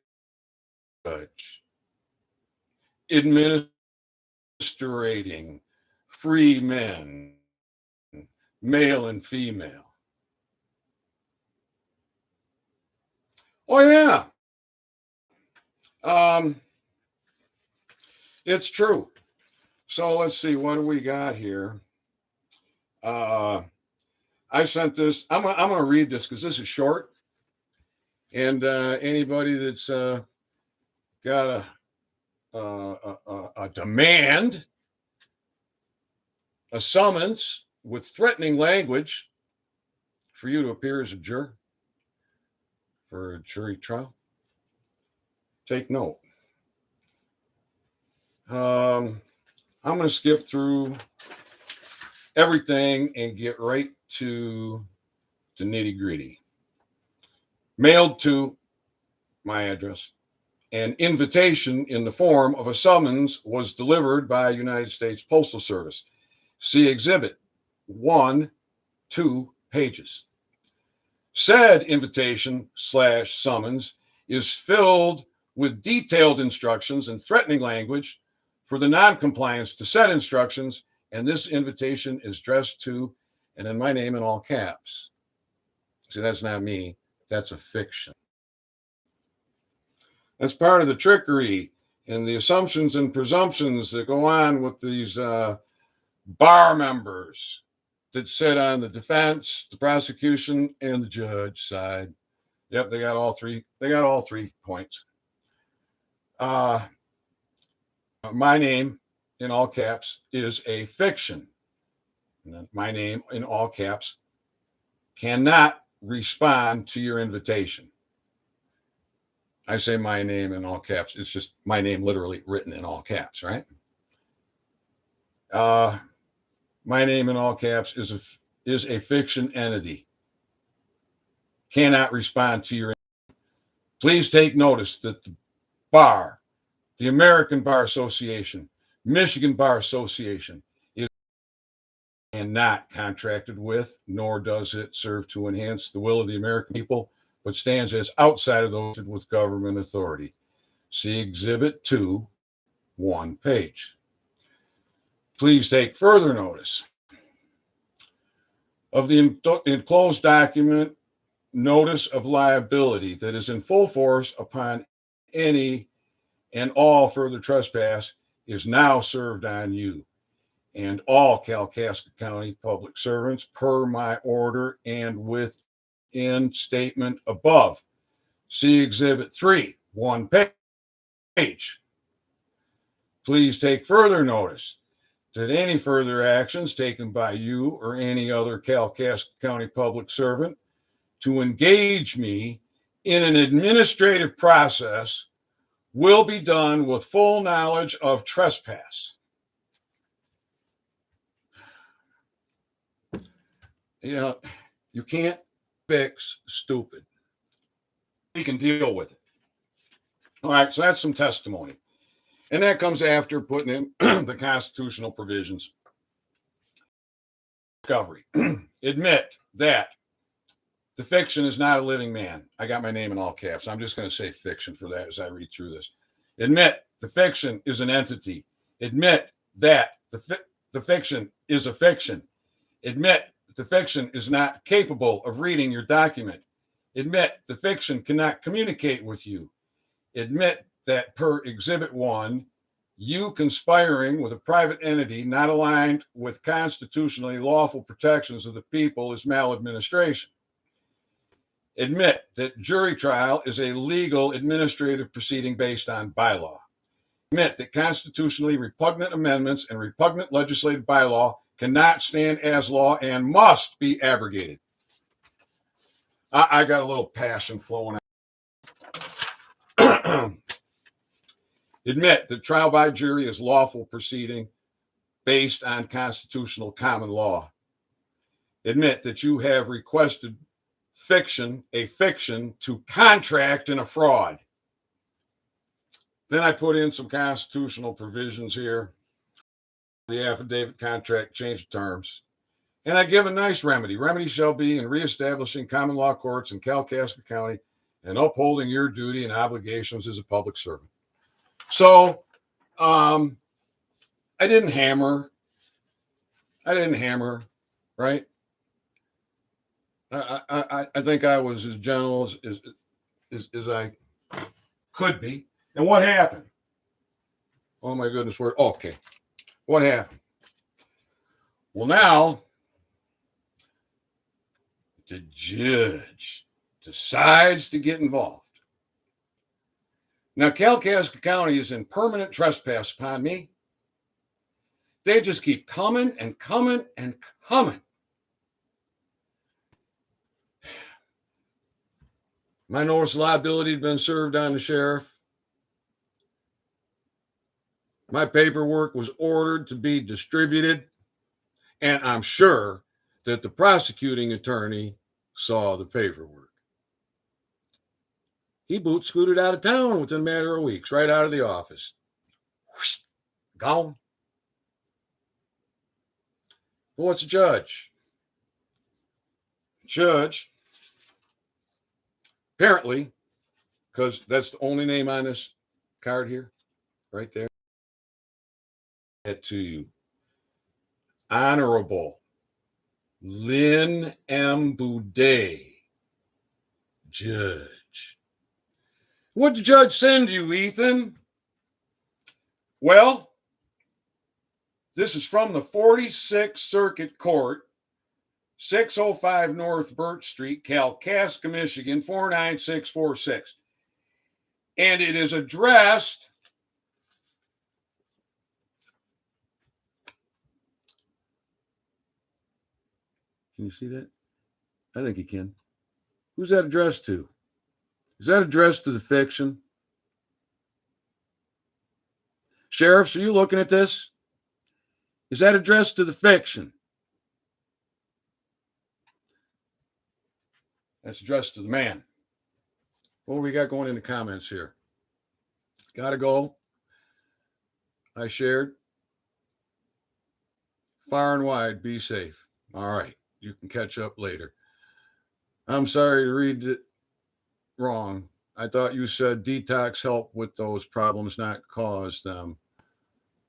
judge administrating free men, male and female. Oh, yeah. It's true. So let's see, what do we got here? I sent this. I'm going to read this because this is short. And anybody that's got a demand, a summons with threatening language for you to appear as a juror for a jury trial, take note. I'm going to skip through everything and get right to the nitty gritty. Mailed to my address. An invitation in the form of a summons was delivered by United States Postal Service. See Exhibit 1, 2 pages. Said invitation/summons is filled with detailed instructions and threatening language for the non-compliance to said instructions, and this invitation is addressed to, and then my name in all caps. See, that's not me. That's a fiction. That's part of the trickery and the assumptions and presumptions that go on with these bar members that sit on the defense, the prosecution, and the judge side. Yep, they got all three. They got all 3 points. My name in all caps is a fiction. And then my name in all caps cannot respond to your invitation. I say my name in all caps. It's just my name literally written in all caps, right? My name in all caps is a fiction entity. Cannot respond to your. Please take notice that the bar, the American Bar Association, Michigan Bar Association, is not contracted with, nor does it serve to enhance the will of the American people, but stands as outside of those with government authority. See Exhibit 2, 1 page. Please take further notice of the enclosed document notice of liability that is in full force upon any and all further trespass is now served on you and all Kalkaska County public servants per my order and within statement above. See Exhibit 3, 1 page. Please take further notice that any further actions taken by you or any other Kalkaska County public servant to engage me in an administrative process will be done with full knowledge of trespass. You know, you can't fix stupid. We can deal with it. All right, so that's some testimony. And that comes after putting in the constitutional provisions. Discovery. Admit that the fiction is not a living man. I got my name in all caps. I'm just going to say fiction for that as I read through this. Admit the fiction is an entity. Admit that the fiction is a fiction. Admit the fiction is not capable of reading your document. Admit the fiction cannot communicate with you. Admit that per Exhibit 1, you conspiring with a private entity not aligned with constitutionally lawful protections of the people is maladministration. Admit that jury trial is a legal administrative proceeding based on bylaw. Admit that constitutionally repugnant amendments and repugnant legislative bylaw cannot stand as law and must be abrogated. I got a little passion flowing out. Admit that trial by jury is lawful proceeding based on constitutional common law. Admit that you have requested a fiction to contract in a fraud. Then I put in some constitutional provisions here. The affidavit contract change of terms. And I give a nice remedy. Remedy shall be in reestablishing common law courts in Kalkaska County and upholding your duty and obligations as a public servant. So I didn't hammer, right? I think I was as gentle as I could be. And what happened? Oh my goodness, okay. What happened? Well, now the judge decides to get involved. Now, Kalkaska County is in permanent trespass upon me. They just keep coming and coming and coming. My notice of liability had been served on the sheriff. My paperwork was ordered to be distributed, and I'm sure that the prosecuting attorney saw the paperwork. He boot scooted out of town within a matter of weeks, right out of the office. Whoosh, gone. Well, what's a judge? Judge, apparently, because that's the only name on this card here, right there. To you, Honorable Lynn M. Boudet, Judge. What'd the judge send you, Ethan? Well, this is from the 46th Circuit Court, 605 North Birch Street, Kalkaska, Michigan, 49646. And it is addressed Can you see that? I think you can. Who's that addressed to? Is that addressed to the fiction? Sheriffs, are you looking at this? Is that addressed to the fiction? That's addressed to the man. What do we got going in the comments here? Gotta go. I shared. Far and wide, be safe. All right. You can catch up later. I'm sorry to read it wrong. I thought you said detox help with those problems, not cause them.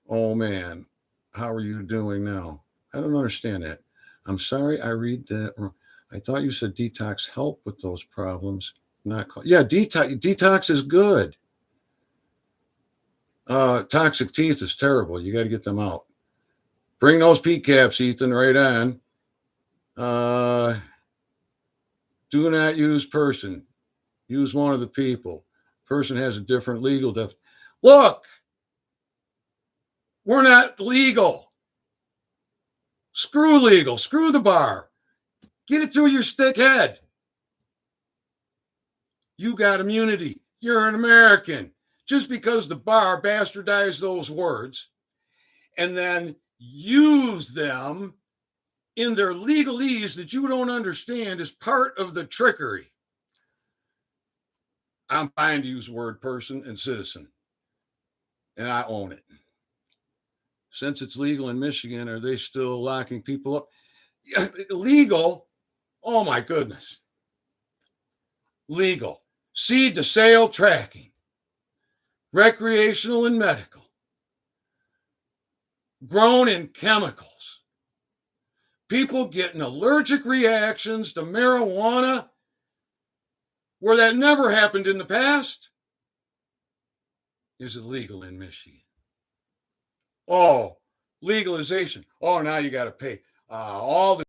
Oh, man. How are you doing now? I don't understand that. I'm sorry I read that wrong. I thought you said detox help with those problems. Yeah, detox is good. Toxic teeth is terrible. You got to get them out. Bring those PCAPs, Ethan, right on. Do not use person. Use one of the people. Person has a different legal definition. Look, we're not legal. Screw legal. Screw the bar. Get it through your stick head. You got immunity. You're an American. Just because the bar bastardized those words and then use them in their legalese that you don't understand is part of the trickery. I'm fine to use the word person and citizen, and I own it. Since it's legal in Michigan, are they still locking people up? Legal? Oh my goodness. Legal. Seed to sale tracking. Recreational and medical. Grown in chemicals. People getting allergic reactions to marijuana where that never happened in the past is illegal in Michigan. Oh, legalization. Oh, now you got to pay all the.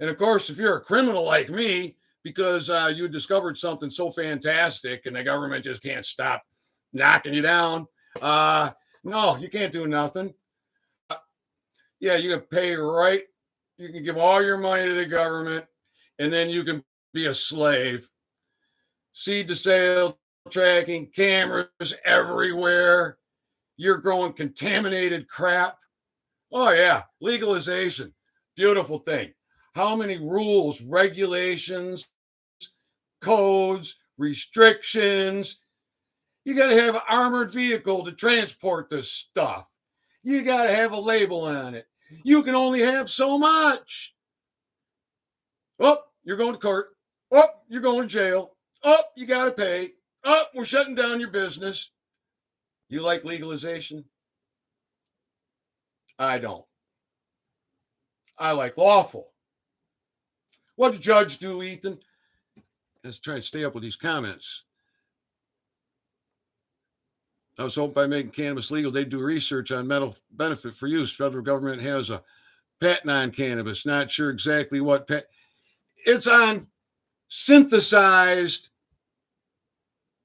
And of course, if you're a criminal like me, because you discovered something so fantastic and the government just can't stop knocking you down, no, you can't do nothing. Yeah, you can pay right. You can give all your money to the government, and then you can be a slave. Seed to sale tracking, cameras everywhere. You're growing contaminated crap. Oh, yeah, legalization. Beautiful thing. How many rules, regulations, codes, restrictions? You got to have an armored vehicle to transport this stuff. You got to have a label on it. You can only have so much. Oh, you're going to court. Oh, you're going to jail. Oh, you got to pay. Oh, we're shutting down your business. You like legalization? I don't. I like lawful. What did the judge do, Ethan? Let's try to stay up with these comments. I was hoping by making cannabis legal, they'd do research on medical benefit for use. Federal government has a patent on cannabis. Not sure exactly what patent. It's on synthesized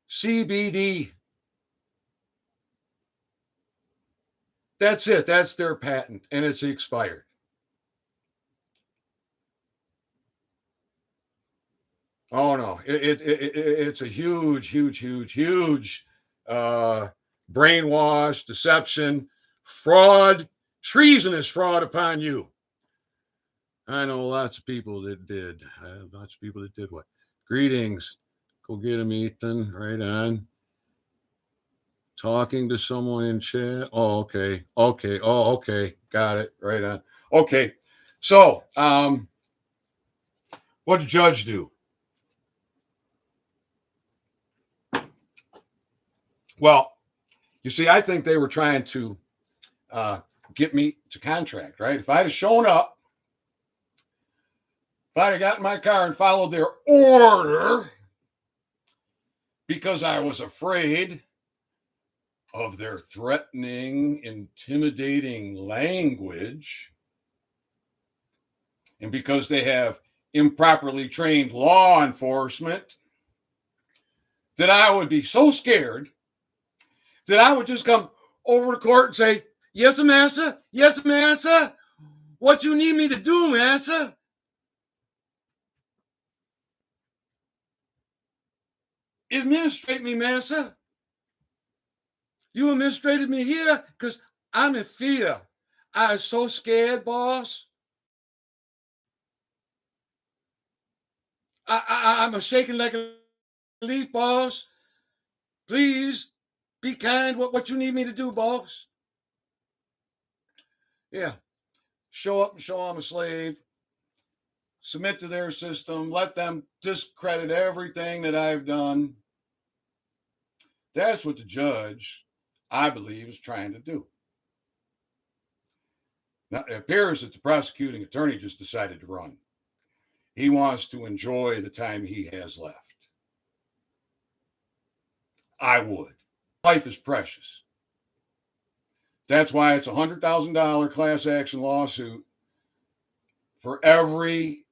CBD. That's it. That's their patent, and it's expired. Oh no, it's a huge brainwash, deception, fraud, treasonous fraud upon you. I know lots of people that did. Lots of people that did what? Greetings. Go get him, Ethan. Right on. Talking to someone in chat. Oh, okay. Okay. Oh, okay. Got it. Right on. Okay. So, what did the judge do? Well, you see, I think they were trying to get me to contract, right? If I'd have shown up, if I'd have got in my car and followed their order because I was afraid of their threatening, intimidating language, and because they have improperly trained law enforcement, that I would be so scared that I would just come over to court and say, yes, massa. Yes, massa. What you need me to do, massa? Administrate me, massa. You administrated me here because I'm in fear. I was so scared, boss. I'm a shaking like a leaf, boss. Please be kind. What you need me to do, boss? Yeah. Show up and show I'm a slave. Submit to their system. Let them discredit everything that I've done. That's what the judge, I believe, is trying to do. Now, it appears that the prosecuting attorney just decided to run. He wants to enjoy the time he has left. I would. Life is precious. That's why it's a $100,000 class action lawsuit for every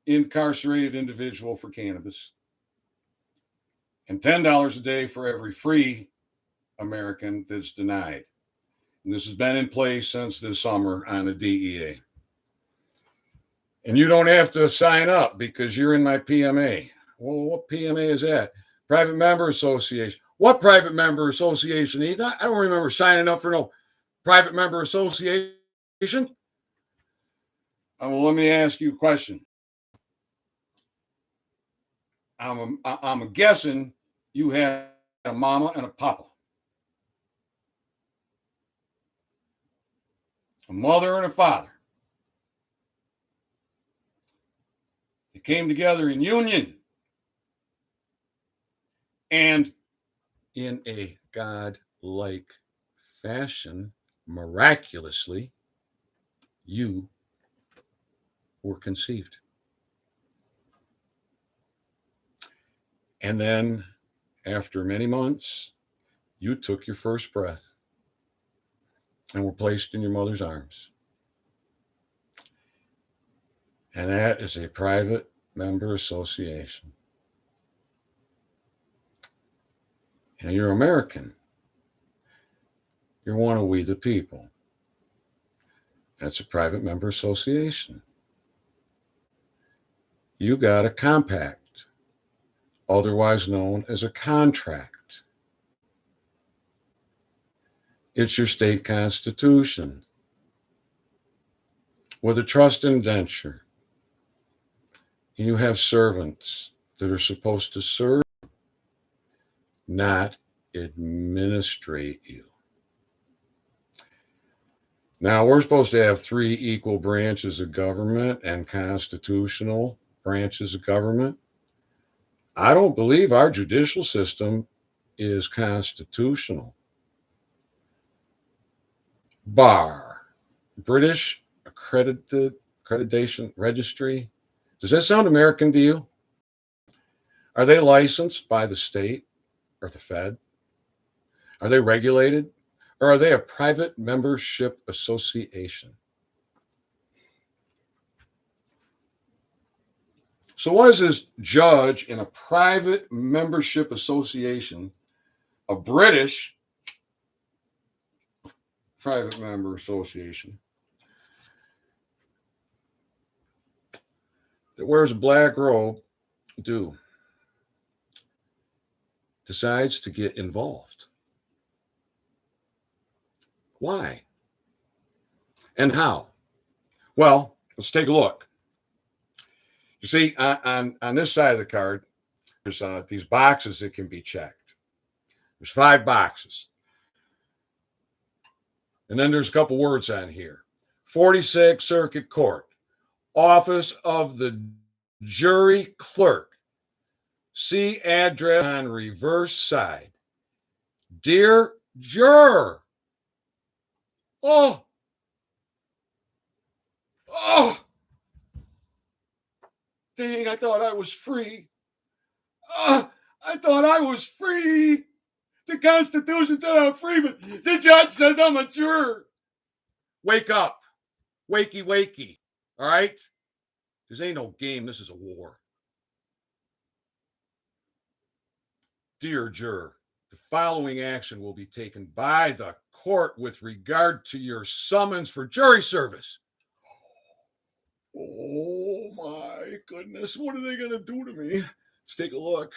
incarcerated individual for cannabis, and $10 a day for every free American that's denied. And this has been in place since this summer on the DEA. And you don't have to sign up because you're in my PMA. Well, what PMA is that? Private Member Association. What private member association, Ethan? I don't remember signing up for no private member association. Well, let me ask you a question. I'm guessing you had a mama and a papa, a mother and a father. They came together in union and in a God-like fashion, miraculously, you were conceived. And then after many months, you took your first breath and were placed in your mother's arms. And that is a private member association. And you're American. You're one of we the people. That's a private member association. You got a compact, otherwise known as a contract. It's your state constitution with a trust indenture. You have servants that are supposed to serve, not administrate you. Now, we're supposed to have 3 equal branches of government and constitutional branches of government. I don't believe our judicial system is constitutional. BAR, British Accreditation Registry. Does that sound American to you? Are they licensed by the state or the Fed? Are they regulated? Or are they a private membership association? So what is this judge in a private membership association, a British private member association, that wears a black robe, decides to get involved? Why? And how? Well, let's take a look. You see, on this side of the card, there's these boxes that can be checked. There's 5 boxes. And then there's a couple words on here. 46th Circuit Court, Office of the Jury Clerk. See address on reverse side. Dear Juror. Oh. Dang, I thought I was free. I thought I was free. The Constitution said I'm free, but the judge says I'm a juror. Wake up. Wakey, wakey. All right? This ain't no game. This is a war. Dear juror, the following action will be taken by the court with regard to your summons for jury service. Oh my goodness, what are they going to do to me? Let's take a look.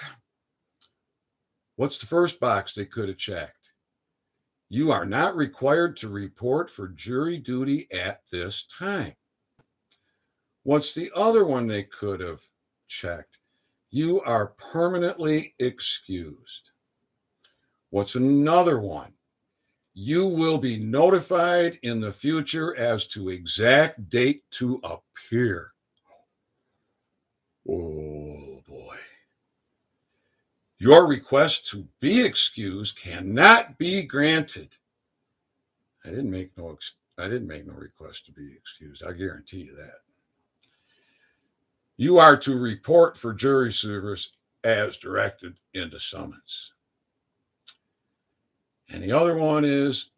What's the first box they could have checked? You are not required to report for jury duty at this time. What's the other one they could have checked? You are permanently excused. What's another one? You will be notified in the future as to exact date to appear. Oh boy. Your request to be excused cannot be granted. I didn't make no request to be excused. I guarantee you that. You are to report for jury service as directed in the summons. And the other one is,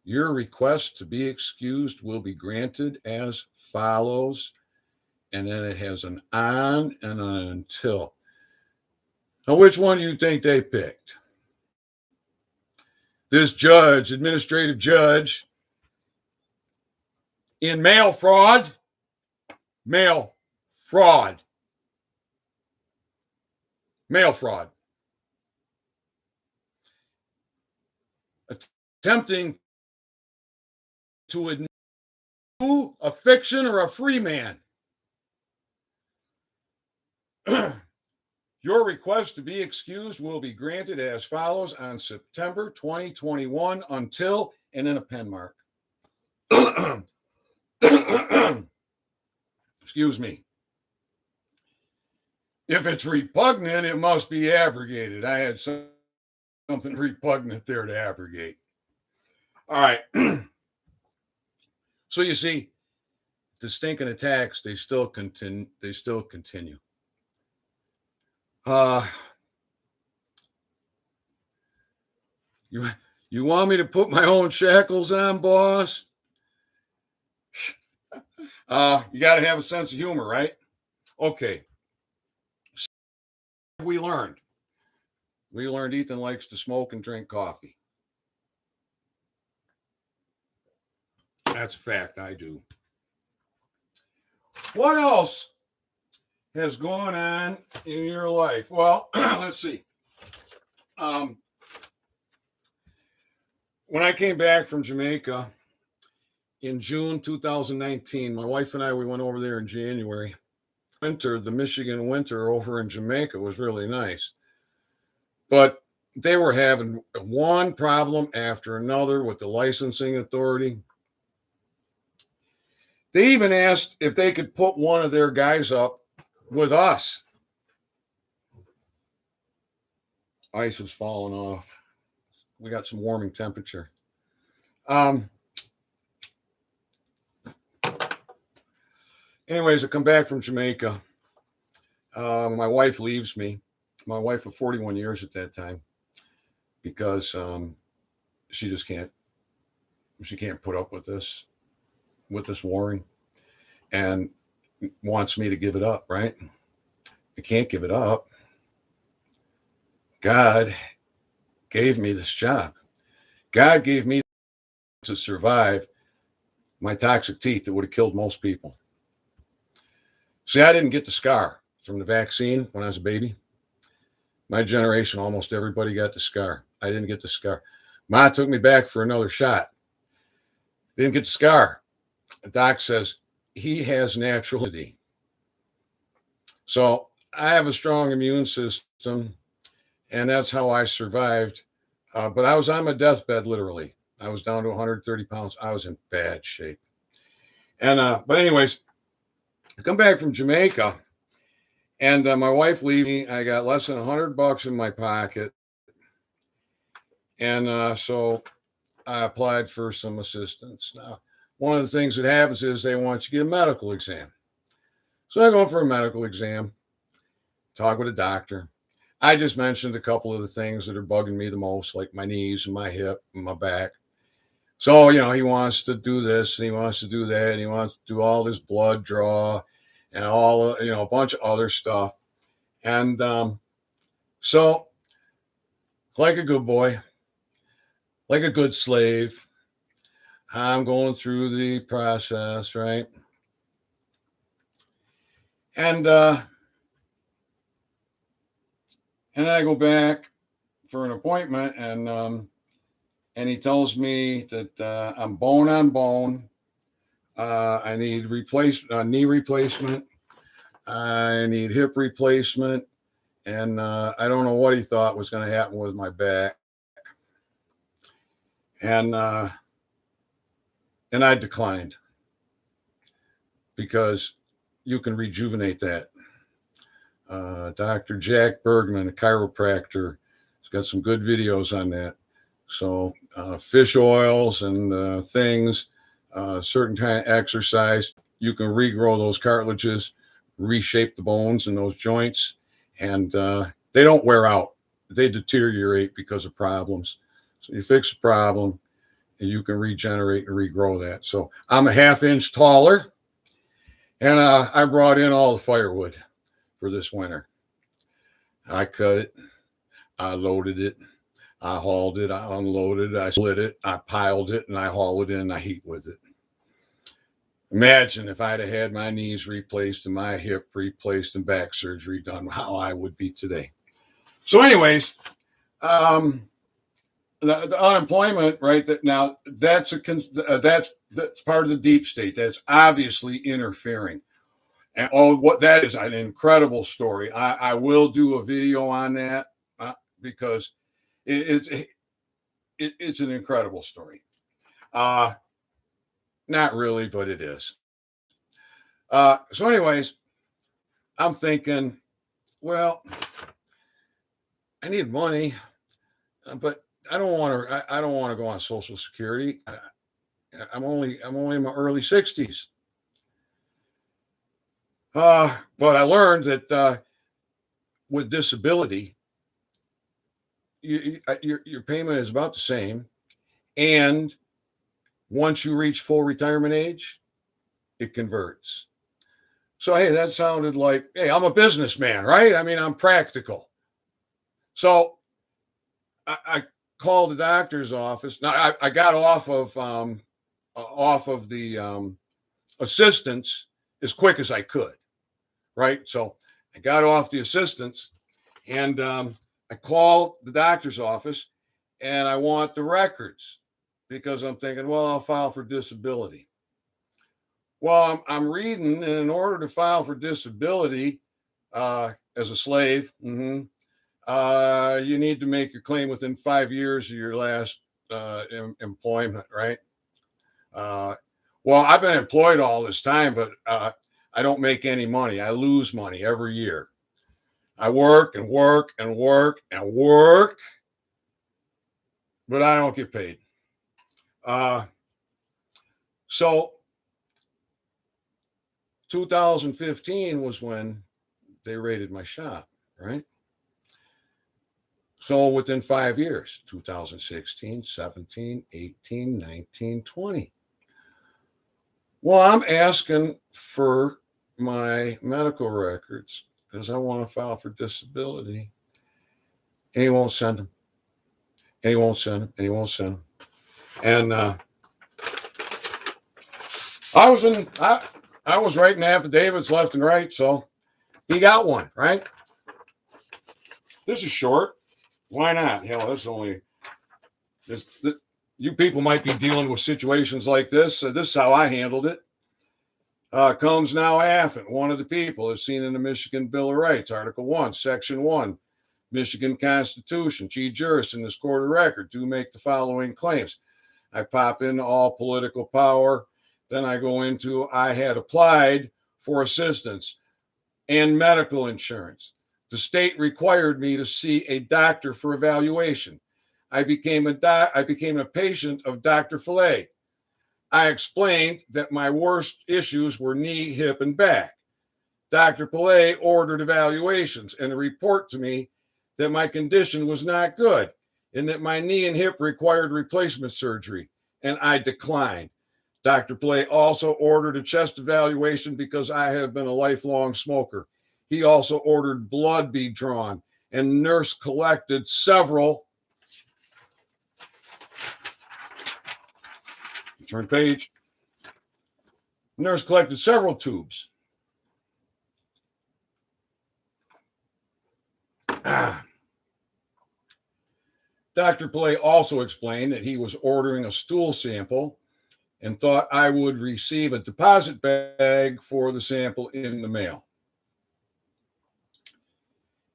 your request to be excused will be granted as follows. And then it has an on and an until. Now, which one do you think they picked? This judge, administrative judge, in mail fraud, mail fraud, mail fraud, attempting to admit a fiction or a free man. Your request to be excused will be granted as follows on September 2021 until, and then a pen mark. Excuse me. If it's repugnant, it must be abrogated. I had something repugnant there to abrogate. All right. So you see, the stinking attacks, they still continue. You want me to put my own shackles on, boss? You got to have a sense of humor, right? Okay. So we learned Ethan likes to smoke and drink coffee. That's a fact. I do. What else has gone on in your life? Well, let's see. When I came back from Jamaica in June 2019, my wife and I, we went over there in January. The Michigan winter over in Jamaica was really nice. But they were having one problem after another with the licensing authority. They even asked if they could put one of their guys up with us. Ice was falling off. We got some warming temperature. Anyways, I come back from Jamaica. My wife leaves me. My wife of 41 years at that time, because she just can't. She can't put up with this warring, and wants me to give it up. Right? I can't give it up. God gave me this job. God gave me to survive my toxic teeth that would have killed most people. See, I didn't get the scar from the vaccine when I was a baby. My generation, almost everybody got the scar. I didn't get the scar. Ma took me back for another shot. Didn't get the scar. The doc says he has natural immunity. So I have a strong immune system, and that's how I survived. But I was on my deathbed, literally. I was down to 130 pounds. I was in bad shape. And but anyways, I come back from Jamaica, and my wife leaves me. I got less than $100 in my pocket, and so I applied for some assistance. Now, one of the things that happens is they want you to get a medical exam. So I go for a medical exam, talk with a doctor. I just mentioned a couple of the things that are bugging me the most, like my knees and my hip and my back. So, he wants to do this and he wants to do that. And he wants to do all this blood draw and all, a bunch of other stuff. And so, like a good boy, like a good slave, I'm going through the process, right? And then I go back for an appointment, and he tells me that I'm bone on bone. I need knee replacement. I need hip replacement. And I don't know what he thought was going to happen with my back. And I declined, because you can rejuvenate that. Dr. Jack Bergman, a chiropractor, has got some good videos on that. So fish oils and things, certain kind of exercise, you can regrow those cartilages reshape the bones in those joints, and they don't wear out. They deteriorate because of problems. So you fix a problem, and you can regenerate and regrow that. So I'm a ½ inch taller, and I brought in all the firewood for this winter. I cut it, I loaded it, I hauled it, I unloaded it, I split it, I piled it, and I haul it in, and I heat with it. Imagine if I'd have had my knees replaced and my hip replaced and back surgery done, how I would be today. So anyways, the unemployment, right? That now that's part of the deep state. That's obviously interfering. And what that is an incredible story. I will do a video on that because it's an incredible story. Not really, but it is. So anyways, I'm thinking, well, I need money, but I don't want to go on Social Security. I'm only in my early 60s. But I learned that with disability, your payment is about the same, and once you reach full retirement age, it converts. So hey, that sounded like, hey, I'm a businessman, right? I mean, I'm practical. So I called the doctor's office. Now I got off of the assistance as quick as I could, right? So I got off the assistance, and I called the doctor's office, and I want the records because I'm thinking, well, I'll file for disability. Well, I'm reading, and in order to file for disability as a slave, you need to make your claim within 5 years of your last employment, right? Well, I've been employed all this time, but I don't make any money. I lose money every year. I work and work and work and work, but I don't get paid. So 2015 was when they raided my shop, right? So within 5 years, 2016, 17, 18, 19, 20. Well, I'm asking for my medical records because I want to file for disability. And he won't send them. And he won't send them. And he won't send them. And I was writing affidavits left and right, so he got one, right? This is short. Why not? Hell, this is only you people might be dealing with situations like this. This is how I handled it. Comes now affidavit. One of the people is seen in the Michigan Bill of Rights, Article 1, Section 1, Michigan Constitution, G. Juris in this court of record do make the following claims. I pop in all political power. Then I go into I had applied for assistance and medical insurance. The state required me to see a doctor for evaluation. I became a patient of Dr. Fillet. I explained that my worst issues were knee, hip, and back. Dr. Fillet ordered evaluations and a report to me that my condition was not good and that my knee and hip required replacement surgery, and I declined. Dr. Fillet also ordered a chest evaluation because I have been a lifelong smoker. He also ordered blood be drawn, and nurse collected several. Turn page. Nurse collected several tubes. Dr. Play also explained that he was ordering a stool sample and thought I would receive a deposit bag for the sample in the mail.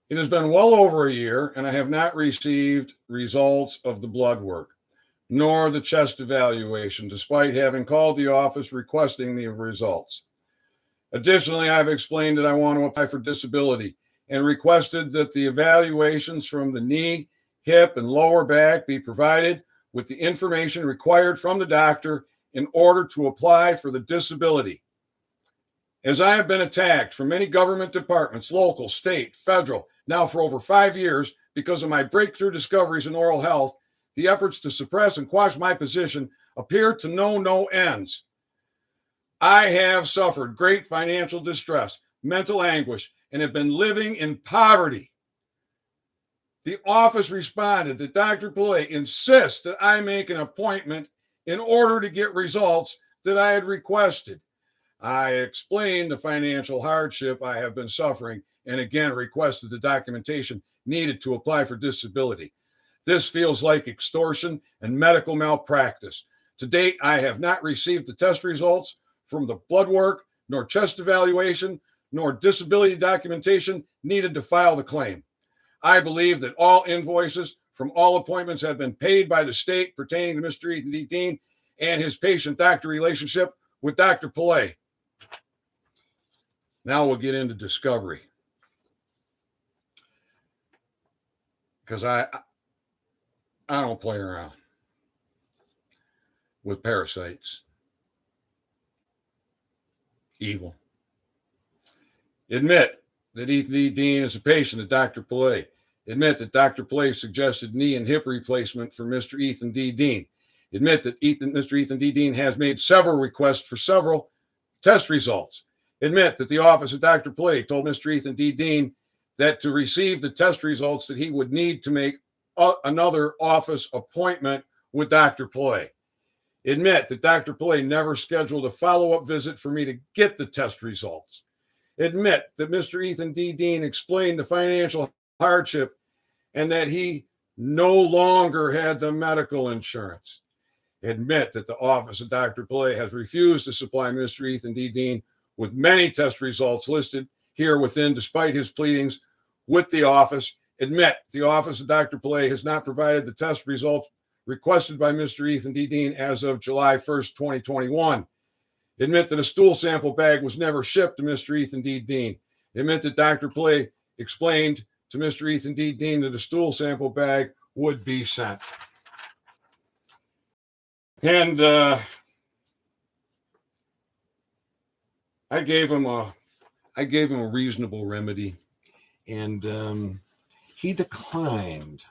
It has been well over a year, and I have not received results of the blood work, nor the chest evaluation, despite having called the office requesting the results. Additionally, I've explained that I want to apply for disability and requested that the evaluations from the knee, hip, and lower back be provided with the information required from the doctor in order to apply for the disability. As I have been attacked from many government departments, local, state, federal, now for over 5 years, because of my breakthrough discoveries in oral health, the efforts to suppress and quash my position appear to know no ends. I have suffered great financial distress, mental anguish, and have been living in poverty. The office responded that Dr. Pillay insists that I make an appointment in order to get results that I had requested. I explained the financial hardship I have been suffering and again requested the documentation needed to apply for disability. This feels like extortion and medical malpractice. To date, I have not received the test results from the blood work, nor chest evaluation, nor disability documentation needed to file the claim. I believe that all invoices from all appointments have been paid by the state pertaining to Mr. Ethan D. Dean and his patient-doctor relationship with Dr. Pillay. Now we'll get into discovery. Because I don't play around with parasites. Evil. Admit that Ethan D. Dean is a patient of Dr. Pillay. Admit that Dr. Pillay suggested knee and hip replacement for Mr. Ethan D. Dean. Admit that Mr. Ethan D. Dean has made several requests for several test results. Admit that the office of Dr. Pillay told Mr. Ethan D. Dean that to receive the test results that he would need to make another office appointment with Dr. Pillay. Admit that Dr. Pillay never scheduled a follow-up visit for me to get the test results. Admit that Mr. Ethan D. Dean explained the financial hardship and that he no longer had the medical insurance. Admit that the office of Dr. Pillay has refused to supply Mr. Ethan D. Dean with many test results listed here within, despite his pleadings with the office. Admit the office of Dr. Pillay has not provided the test results requested by Mr. Ethan D. Dean as of July 1st, 2021. Admit that a stool sample bag was never shipped to Mr. Ethan D. Dean. Admit that Dr. Pillay explained to Mr. Ethan D. Dean that a stool sample bag would be sent. And I gave him a reasonable remedy, and he declined.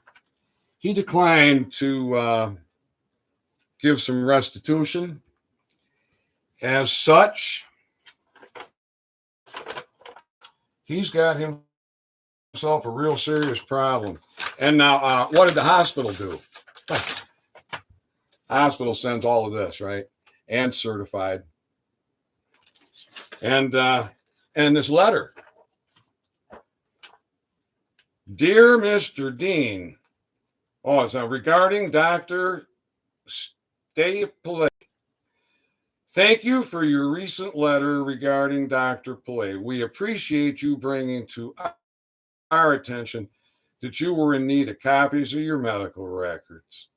He declined to give some restitution. As such, he's got himself a real serious problem. And now, what did the hospital do? Hospital sends all of this, right? And certified. And this letter. Dear Mr. Dean, it's regarding Dr. Pillay. Thank you for your recent letter regarding Dr. Pillay. We appreciate you bringing to our attention that you were in need of copies of your medical records.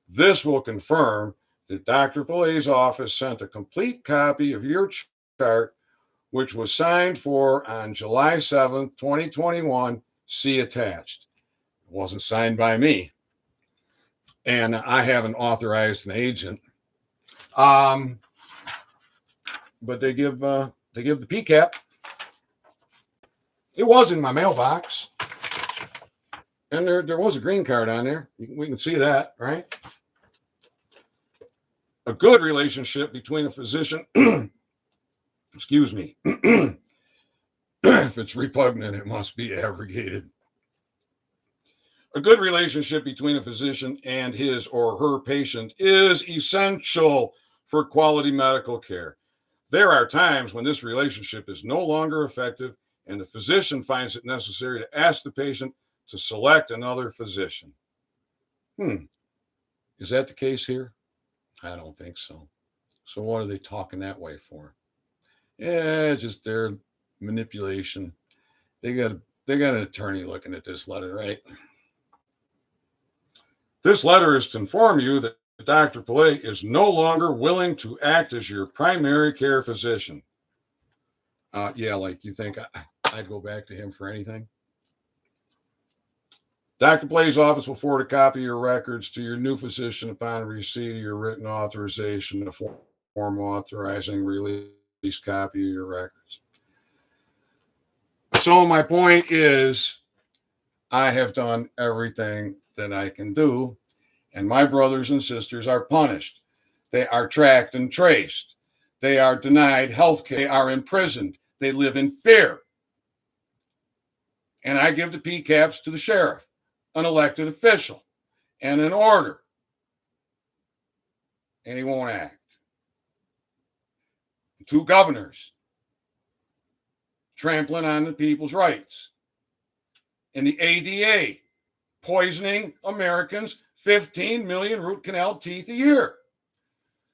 This will confirm that Dr. Pillay's office sent a complete copy of your chart, which was signed for on July 7th, 2021. See attached. It wasn't signed by me. And I haven't authorized an agent. But they give the PCAP. It was in my mailbox. And there was a green card on there. We can see that, right? A good relationship between a physician, excuse me, if it's repugnant, it must be abrogated. A good relationship between a physician and his or her patient is essential for quality medical care. There are times when this relationship is no longer effective and the physician finds it necessary to ask the patient to select another physician. Is that the case here? I don't think so. So what are they talking that way for? Yeah, just their manipulation. They got an attorney looking at this letter, right? This letter is to inform you that Dr. Pillay is no longer willing to act as your primary care physician. Yeah, like you think I'd go back to him for anything? Dr. Pillay's office will forward a copy of your records to your new physician upon receipt of your written authorization, the form authorizing release least copy of your records. So my point is, I have done everything that I can do, and my brothers and sisters are punished. They are tracked and traced. They are denied health care. They are imprisoned. They live in fear. And I give the PCAPs to the sheriff, an elected official, and an order. And he won't act. 2 governors trampling on the people's rights. And the ADA poisoning Americans 15 million root canal teeth a year.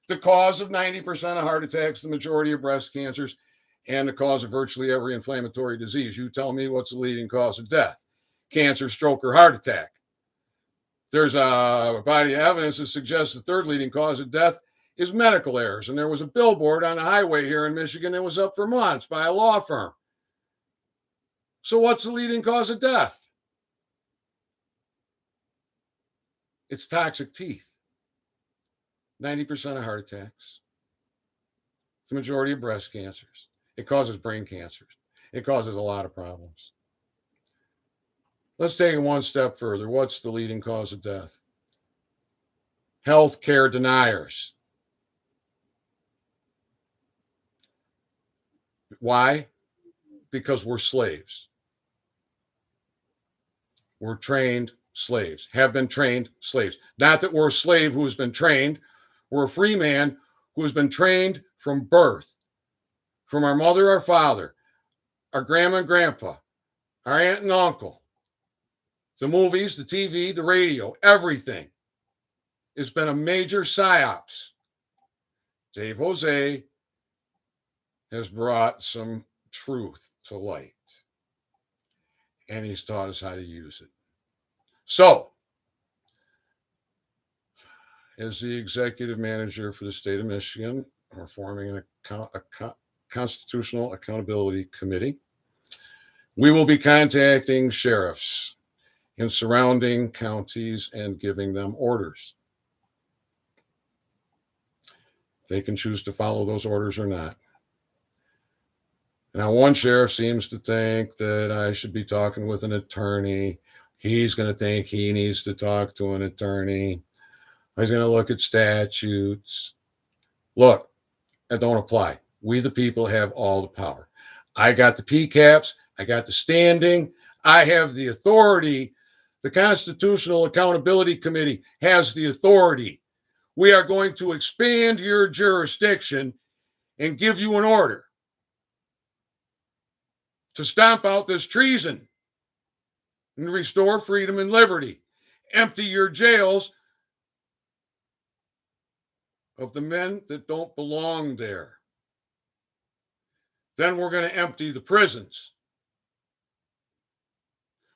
The cause of 90% of heart attacks, the majority of breast cancers, and the cause of virtually every inflammatory disease. You tell me what's the leading cause of death? Cancer, stroke, or heart attack. There's a body of evidence that suggests the third leading cause of death is medical errors. And there was a billboard on a highway here in Michigan that was up for months by a law firm. So what's the leading cause of death? It's toxic teeth. 90% of heart attacks. The majority of breast cancers. It causes brain cancers. It causes a lot of problems. Let's take it one step further. What's the leading cause of death? Health care deniers. Why? Because we're slaves. We're trained slaves, have been trained slaves. Not that we're a slave who has been trained. We're a free man who has been trained from birth, from our mother, our father, our grandma and grandpa, our aunt and uncle, the movies, the TV, the radio, everything. It's been a major psyops. Dave Jose has brought some truth to light, and he's taught us how to use it. So, as the executive manager for the state of Michigan, we're forming a constitutional accountability committee. We will be contacting sheriffs in surrounding counties and giving them orders. They can choose to follow those orders or not. Now, one sheriff seems to think that I should be talking with an attorney. He's going to think he needs to talk to an attorney. He's going to look at statutes. Look, that don't apply. We, the people, have all the power. I got the PCAPs. I got the standing. I have the authority. The Constitutional Accountability Committee has the authority. We are going to expand your jurisdiction and give you an order to stomp out this treason and restore freedom and liberty. Empty your jails of the men that don't belong there. Then we're going to empty the prisons.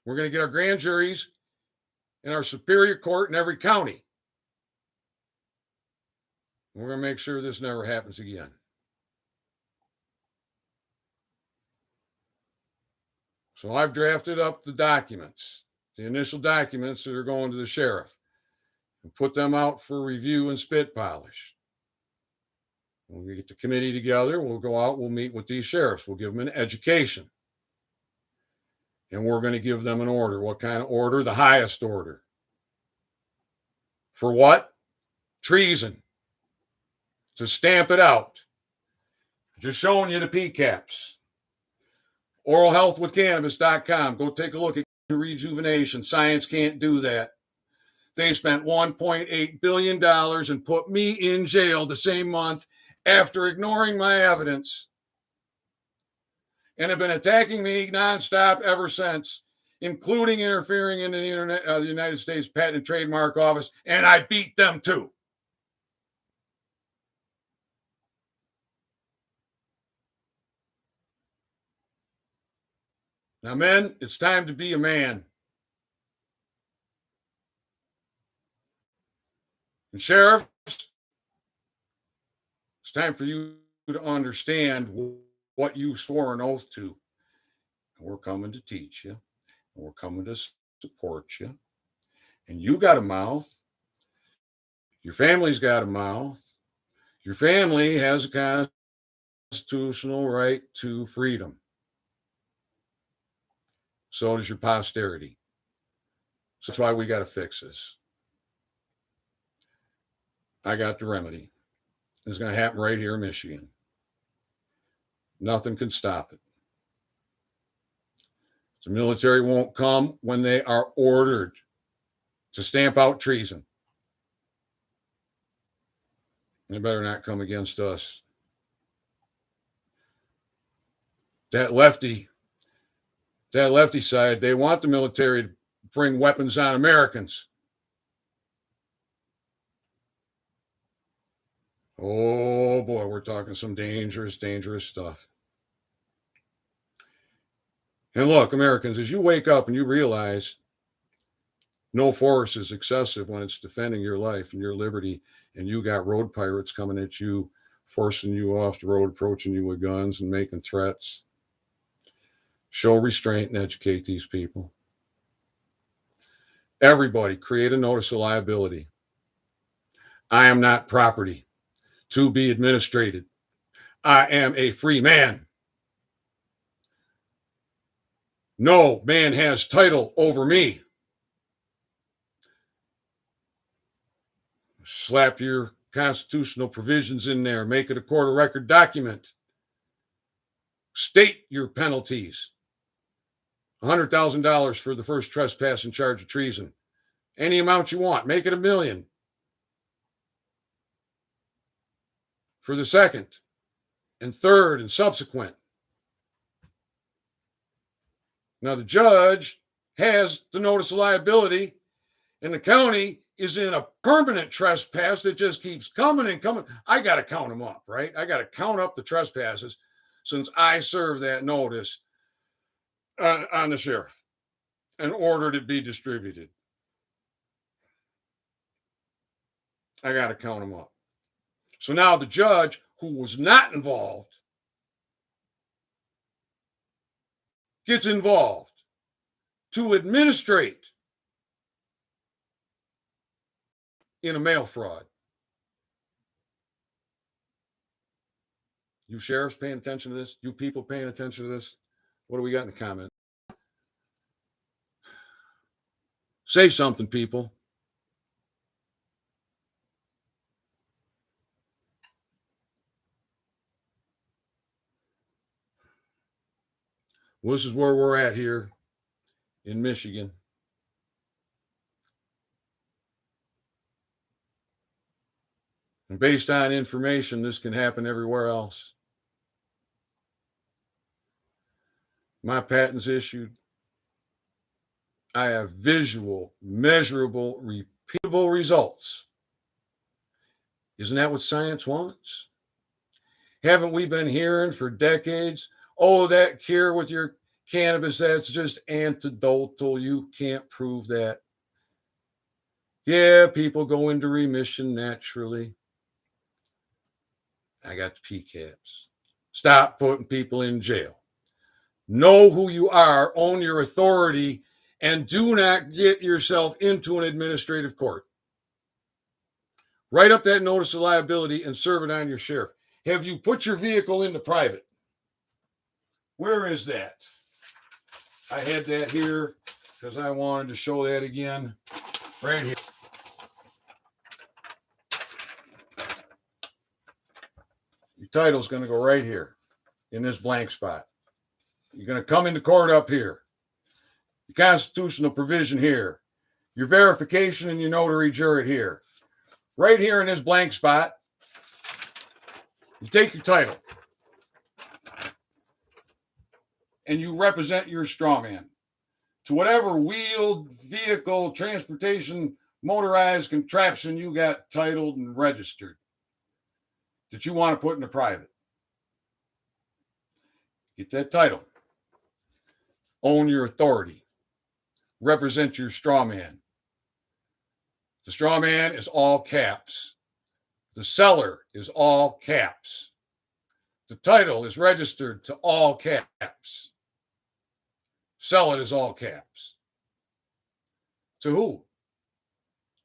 We're going to get our grand juries in our superior court in every county. We're going to make sure this never happens again. So I've drafted up the documents, the initial documents that are going to the sheriff, and put them out for review and spit polish. When we get the committee together, we'll go out, we'll meet with these sheriffs, we'll give them an education. And we're going to give them an order. What kind of order? The highest order. For what? Treason. To stamp it out. Just showing you the PCAPs. oralhealthwithcannabis.com. Go take a look at rejuvenation. Science can't do that. They spent $1.8 billion and put me in jail the same month after ignoring my evidence, and have been attacking me nonstop ever since, including interfering in the United States Patent and Trademark Office, and I beat them too. Now, men, it's time to be a man. And sheriffs, it's time for you to understand what you swore an oath to. And we're coming to teach you. And we're coming to support you. And you got a mouth. Your family's got a mouth. Your family has a constitutional right to freedom. So does your posterity. So that's why we got to fix this. I got the remedy. It's going to happen right here in Michigan. Nothing can stop it. The military won't come when they are ordered to stamp out treason. They better not come against us. That lefty side, they want the military to bring weapons on Americans. Oh boy, we're talking some dangerous, dangerous stuff. And look, Americans, as you wake up and you realize no force is excessive when it's defending your life and your liberty, and you got road pirates coming at you, forcing you off the road, approaching you with guns and making threats. Show restraint and educate these people. Everybody create a notice of liability. I am not property to be administrated. I am a free man. No man has title over me. Slap your constitutional provisions in there. Make it a court of record document. State your penalties. $100,000 for the first trespass and charge of treason. Any amount you want. Make it $1 million. For the second and third and subsequent. Now, the judge has the notice of liability, and the county is in a permanent trespass that just keeps coming and coming. I got to count them up, right? I got to count up the trespasses since I served that notice on the sheriff and ordered it be distributed. I got to count them up. So now the judge, who was not involved, gets involved to administrate in a mail fraud. You sheriffs paying attention to this? You people paying attention to this? What do we got in the comment? Say something, people. Well, this is where we're at here in Michigan. And based on information, this can happen everywhere else. My patent's issued. I have visual, measurable, repeatable results. Isn't that what science wants? Haven't we been hearing for decades, oh, that cure with your cannabis, that's just anecdotal. You can't prove that. Yeah, people go into remission naturally. I got the PCAPs. Stop putting people in jail. Know who you are, own your authority, and do not get yourself into an administrative court. Write up that notice of liability and serve it on your sheriff. Have you put your vehicle into private? Where is that? I had that here because I wanted to show that again. Right here. Your title's going to go right here in this blank spot. You're going to come into court up here. The constitutional provision here. Your verification and your notary jurat here. Right here in this blank spot, you take your title and you represent your straw man to whatever wheeled vehicle, transportation, motorized contraption you got titled and registered that you want to put into private. Get that title. Own your authority. Represent your straw man. The straw man is all caps. The seller is all caps. The title is registered to all caps. Sell it is all caps. To who?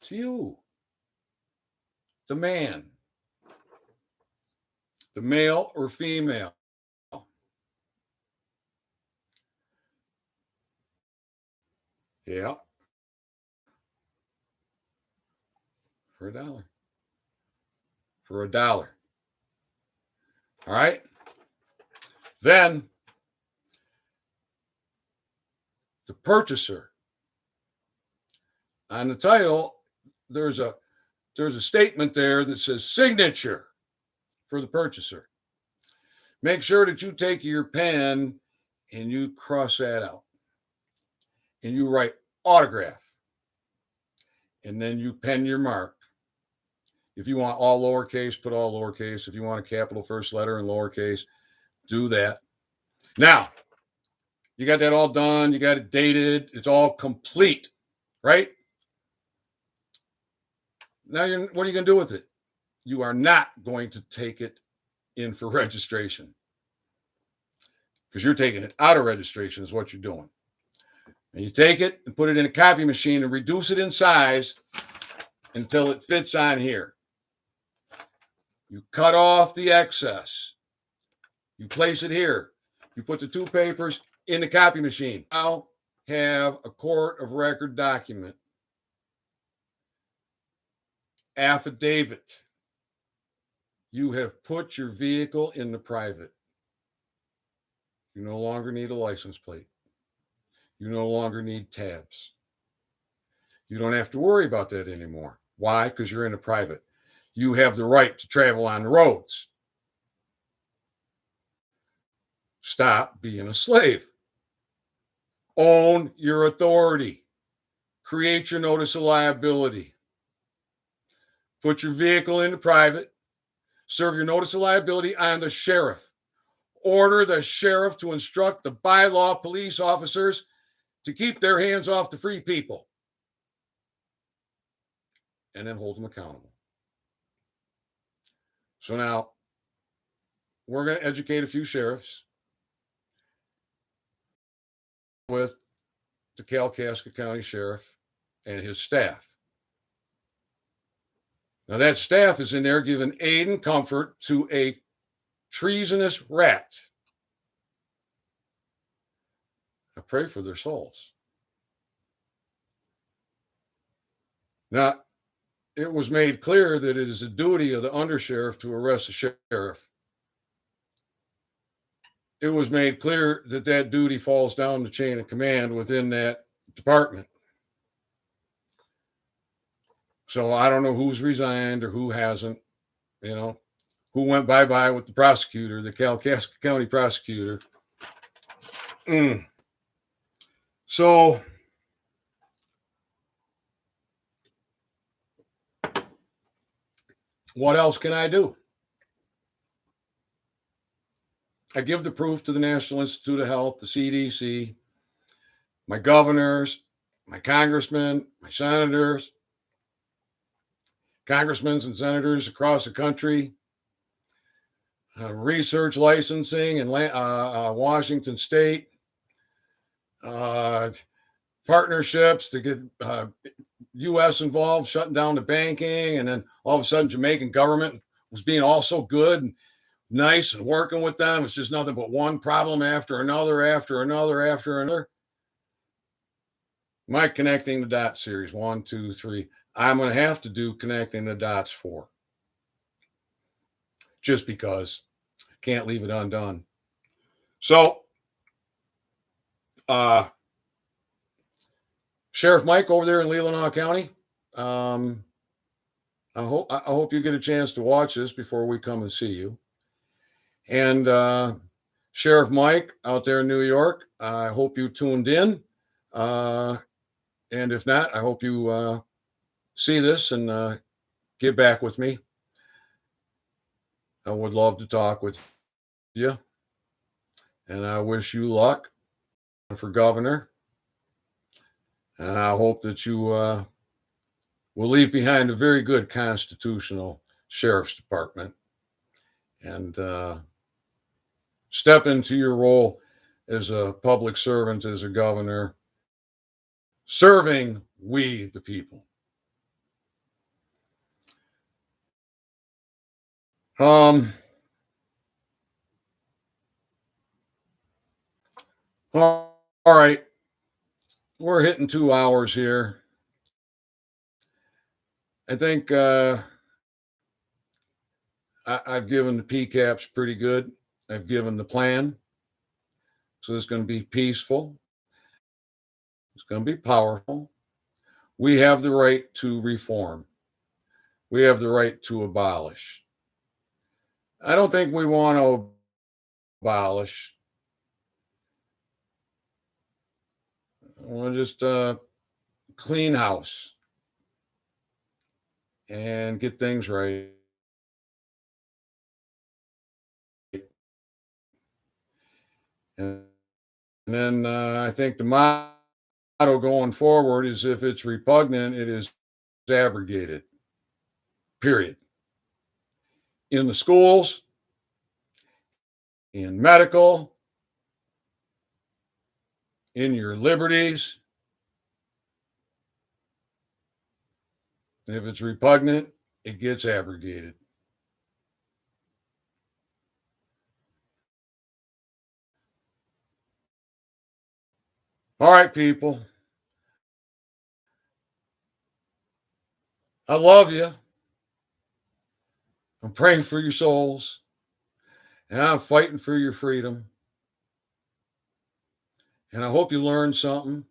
To you. The man. the male or female. Yeah. For $1. For $1. All right. Then the purchaser. On the title, there's a statement there that says signature for the purchaser. Make sure that you take your pen and you cross that out. And you write autograph. And then you pen your mark. If you want all lowercase, put all lowercase. If you want a capital first letter and lowercase, do that. Now, you got that all done. You got it dated. It's all complete, right? Now, what are you going to do with it? You are not going to take it in for registration because you're taking it out of registration is what you're doing. And you take it and put it in a copy machine and reduce it in size until it fits on here. You cut off the excess. You place it here. You put the two papers in the copy machine. Now have a court of record document. Affidavit. You have put your vehicle in the private. You no longer need a license plate. You no longer need tabs. You don't have to worry about that anymore. Why? Because you're in a private. You have the right to travel on the roads. Stop being a slave. Own your authority. Create your notice of liability. Put your vehicle into private. Serve your notice of liability on the sheriff. Order the sheriff to instruct the bylaw police officers to keep their hands off the free people. And then hold them accountable. So now we're going to educate a few sheriffs with the Kalkaska County Sheriff and his staff. Now that staff is in there giving aid and comfort to a treasonous rat. I pray for their souls. Now, it was made clear that it is a duty of the undersheriff to arrest the sheriff. It was made clear that that duty falls down the chain of command within that department. So I don't know who's resigned or who hasn't, who went bye-bye with the prosecutor, the Kalkaska County prosecutor. So what else can I do? I give the proof to the National Institute of Health, the CDC, my governors, my congressmen, my senators, congressmen and senators across the country, research licensing in Washington State, partnerships to get U.S. involved, shutting down the banking, and then all of a sudden Jamaican government was being all so good and nice and working with them. It's just nothing but one problem after another, after another, after another. My connecting the dots series, 1, 2, 3. I'm going to have to do connecting the dots 4. Just because I can't leave it undone. So, Sheriff Mike over there in Leelanau County, I hope you get a chance to watch this before we come and see you. And Sheriff Mike out there in New York, I hope you tuned in. And if not, I hope you see this and get back with me. I would love to talk with you. And I wish you luck for governor. And I hope that you will leave behind a very good constitutional sheriff's department and step into your role as a public servant, as a governor, serving we the people. All right. We're hitting 2 hours here. I think I've given the PCAPs pretty good. I've given the plan. So it's going to be peaceful. It's going to be powerful. We have the right to reform. We have the right to abolish. I don't think we want to abolish. We'll just clean house and get things right. And then I think the motto going forward is if it's repugnant, it is abrogated. Period. In the schools, in medical, in your liberties. If it's repugnant, it gets abrogated. All right, people. I love you. I'm praying for your souls. And I'm fighting for your freedom. And I hope you learned something.